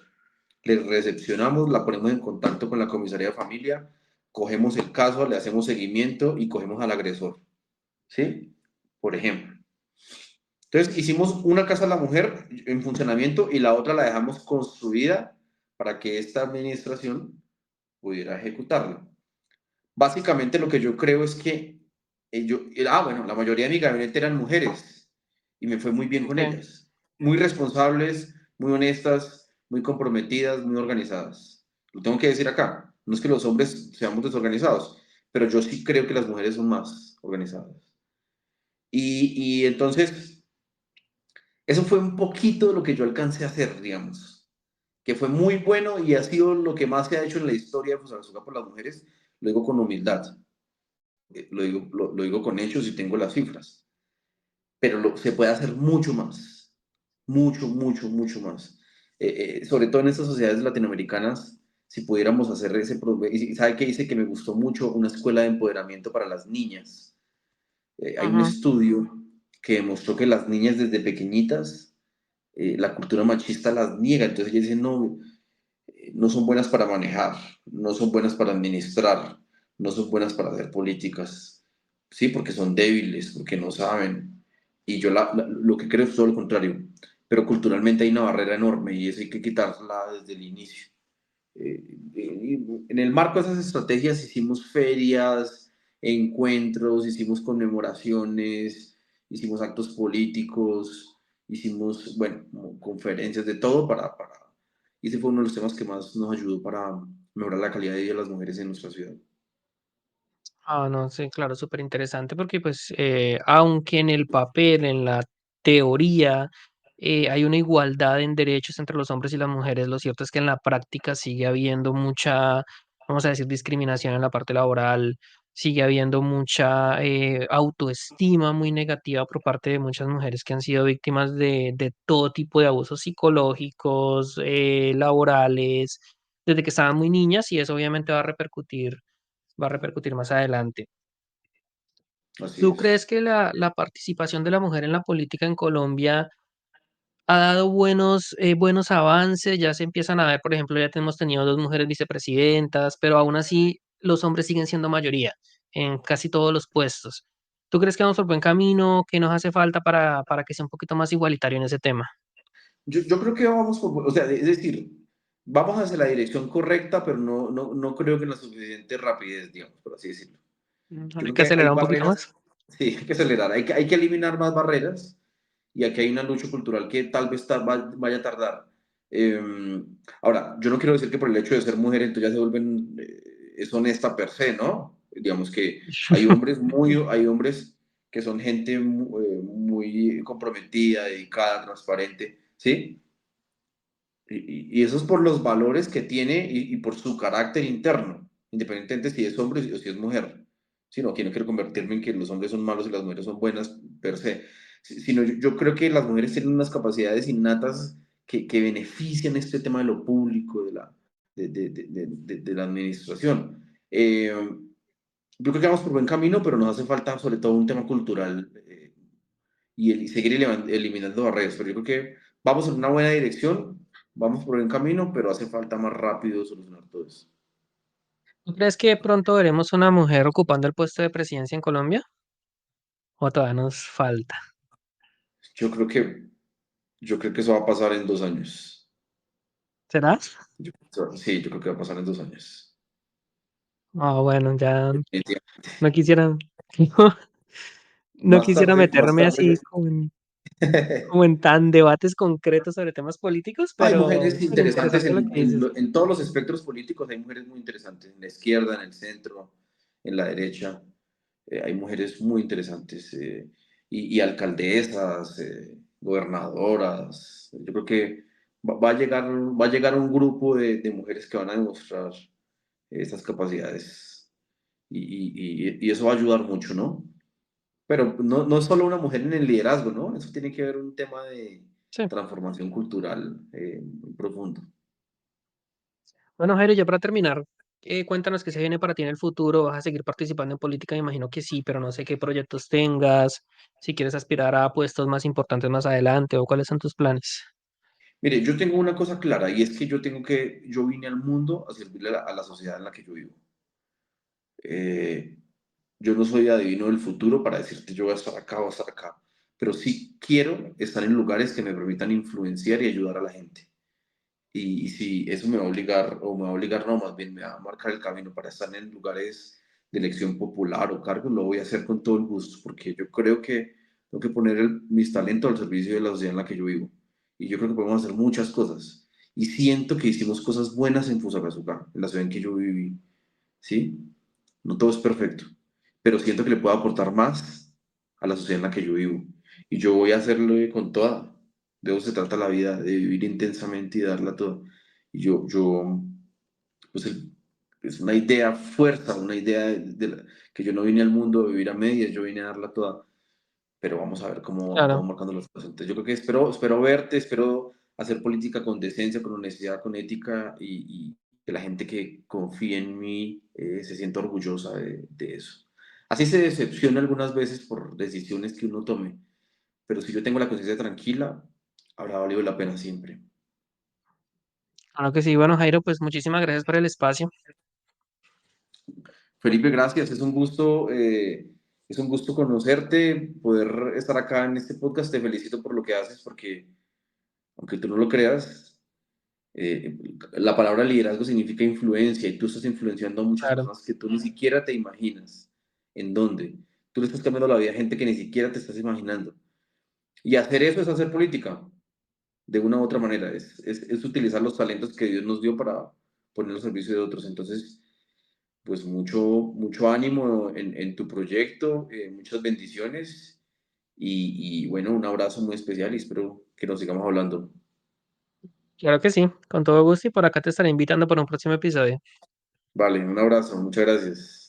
le recepcionamos, la ponemos en contacto con la comisaría de familia, cogemos el caso, le hacemos seguimiento y cogemos al agresor. ¿Sí? Por ejemplo. Entonces hicimos una casa a la mujer en funcionamiento y la otra la dejamos construida para que esta administración pudiera ejecutarla. Básicamente lo que yo creo es que bueno, la mayoría de mi gabinete eran mujeres y me fue muy bien con Ok. ellas. Muy responsables, muy honestas, muy comprometidas, muy organizadas. Lo tengo que decir acá. No es que los hombres seamos desorganizados, pero yo sí creo que las mujeres son más organizadas. Y entonces, eso fue un poquito de lo que yo alcancé a hacer, digamos, que fue muy bueno y ha sido lo que más se ha hecho en la historia de Fusagasugá por las mujeres. Lo digo con humildad, lo digo con hechos y tengo las cifras, pero se puede hacer mucho más, mucho, mucho, mucho más. Sobre todo en estas sociedades latinoamericanas, si pudiéramos hacer y ¿sabe qué dice? Que me gustó mucho una escuela de empoderamiento para las niñas. Hay un Ujú, estudio que demostró que las niñas desde pequeñitas, la cultura machista las niega, entonces ellas dicen, no, no son buenas para manejar, no son buenas para administrar, no son buenas para hacer políticas, sí, porque son débiles, porque no saben. Y yo lo que creo es todo lo contrario, pero culturalmente hay una barrera enorme y eso hay que quitarla desde el inicio. En el marco de esas estrategias hicimos ferias, encuentros, hicimos conmemoraciones, hicimos actos políticos, hicimos, bueno, como conferencias de todo y ese fue uno de los temas que más nos ayudó para mejorar la calidad de vida de las mujeres en nuestra ciudad. ah, no, sí, claro, súper interesante porque pues aunque en el papel, en la teoría, hay una igualdad en derechos entre los hombres y las mujeres, lo cierto es que en la práctica sigue habiendo mucha, vamos a decir, discriminación en la parte laboral, sigue habiendo mucha autoestima muy negativa por parte de muchas mujeres que han sido víctimas de todo tipo de abusos psicológicos, laborales, desde que estaban muy niñas y eso obviamente va a repercutir más adelante. Así ¿Tú es. crees que la participación de la mujer en la política en Colombia ha dado buenos avances? Ya se empiezan a ver, por ejemplo, ya hemos tenido 2 mujeres vicepresidentas, pero aún así los hombres siguen siendo mayoría en casi todos los puestos. ¿Tú crees que vamos por buen camino? ¿Qué nos hace falta para que sea un poquito más igualitario en ese tema? Yo creo que vamos o sea, es decir, vamos hacia la dirección correcta, pero no creo que en la suficiente rapidez, digamos, por así decirlo. Yo Hay creo que que hay acelerar un poquito barreras, más. sí, hay que acelerar, hay que eliminar más barreras y aquí hay una lucha cultural que tal vez vaya a tardar. Eh, Ahora, yo no quiero decir que por el hecho de ser mujer entonces ya se vuelven, es honesta per se, ¿no? Digamos que hay hombres que son gente muy comprometida, dedicada, transparente, ¿sí? Y eso es por los valores que tiene y por su carácter interno, independientemente si es hombre o si es mujer. Si no, quiero convertirme en que los hombres son malos y las mujeres son buenas per se. Sino yo creo que las mujeres tienen unas capacidades innatas que benefician este tema de lo público, de la administración. Yo creo que vamos por buen camino, pero nos hace falta sobre todo un tema cultural y seguir eliminando barreras. Pero yo creo que vamos en una buena dirección, vamos por buen camino, pero hace falta más rápido solucionar todo eso. ¿Tú crees que pronto veremos una mujer ocupando el puesto de presidencia en Colombia? ¿O todavía nos falta? Yo creo que, yo creo que eso va a pasar en 2 años. ¿Será? Sí, yo creo que va a pasar en 2 años. Ah, bueno, ya Definitivamente. no quisiera, no quisiera Más meterme tarde así como en tan debates concretos sobre temas políticos, hay mujeres pero interesantes interesante lo que dices. en todos los espectros políticos, hay mujeres muy interesantes, en la izquierda, en el centro, en la derecha. Hay mujeres muy interesantes y alcaldesas, gobernadoras. Yo creo que va a llegar un grupo de mujeres que van a demostrar esas capacidades y eso va a ayudar mucho, ¿no? Pero no es solo una mujer en el liderazgo, ¿no? Eso tiene que ver un tema de Sí. transformación cultural muy profundo. Bueno, Jairo, ya para terminar, cuéntanos qué se viene para ti en el futuro. ¿Vas a seguir participando en política? Me imagino que sí, pero no sé qué proyectos tengas, si quieres aspirar a puestos más importantes más adelante o cuáles son tus planes. Mire, yo tengo una cosa clara y es que yo vine al mundo a servirle a la sociedad en la que yo vivo. Eh, yo no soy adivino del futuro para decirte yo voy a estar acá o a estar acá, pero sí quiero estar en lugares que me permitan influenciar y ayudar a la gente. Y si eso me va a obligar, o me va a obligar, no, más bien me va a marcar el camino para estar en lugares de elección popular o cargos, lo voy a hacer con todo el gusto, porque yo creo que tengo que poner mis talentos al servicio de la sociedad en la que yo vivo. Y yo creo que podemos hacer muchas cosas. Y siento que hicimos cosas buenas en Fusagasugá, en la ciudad en que yo viví. ¿Sí? No todo es perfecto, pero siento que le puedo aportar más a la sociedad en la que yo vivo. Y yo voy a hacerlo con toda. De eso se trata la vida, de vivir intensamente y darla toda. Y pues es una idea fuerza, una idea que yo no vine al mundo a vivir a medias, yo vine a darla toda. Pero vamos a ver cómo Claro, vamos marcando los pasos. Entonces, yo creo que espero verte, espero hacer política con decencia, con honestidad, con ética y que la gente que confíe en mí se sienta orgullosa de eso. Así se decepciona algunas veces por decisiones que uno tome, pero si yo tengo la conciencia tranquila, habrá valido la pena siempre. claro que sí. Bueno, Jairo, pues muchísimas gracias por el espacio. Felipe, gracias, es un gusto conocerte, poder estar acá en este podcast, te felicito por lo que haces, porque aunque tú no lo creas, eh, la palabra liderazgo significa influencia y tú estás influenciando a muchas Claro, personas que tú ni siquiera te imaginas. ¿En dónde? Tú le estás cambiando la vida a gente que ni siquiera te estás imaginando. Y hacer eso es hacer política, de una u otra manera. Es utilizar los talentos que Dios nos dio para poner al servicio de otros. Entonces, pues mucho ánimo en tu proyecto, muchas bendiciones y bueno, un abrazo muy especial y espero que nos sigamos hablando. claro que sí, con todo gusto y por acá te estaré invitando para un próximo episodio. Vale, un abrazo, muchas gracias.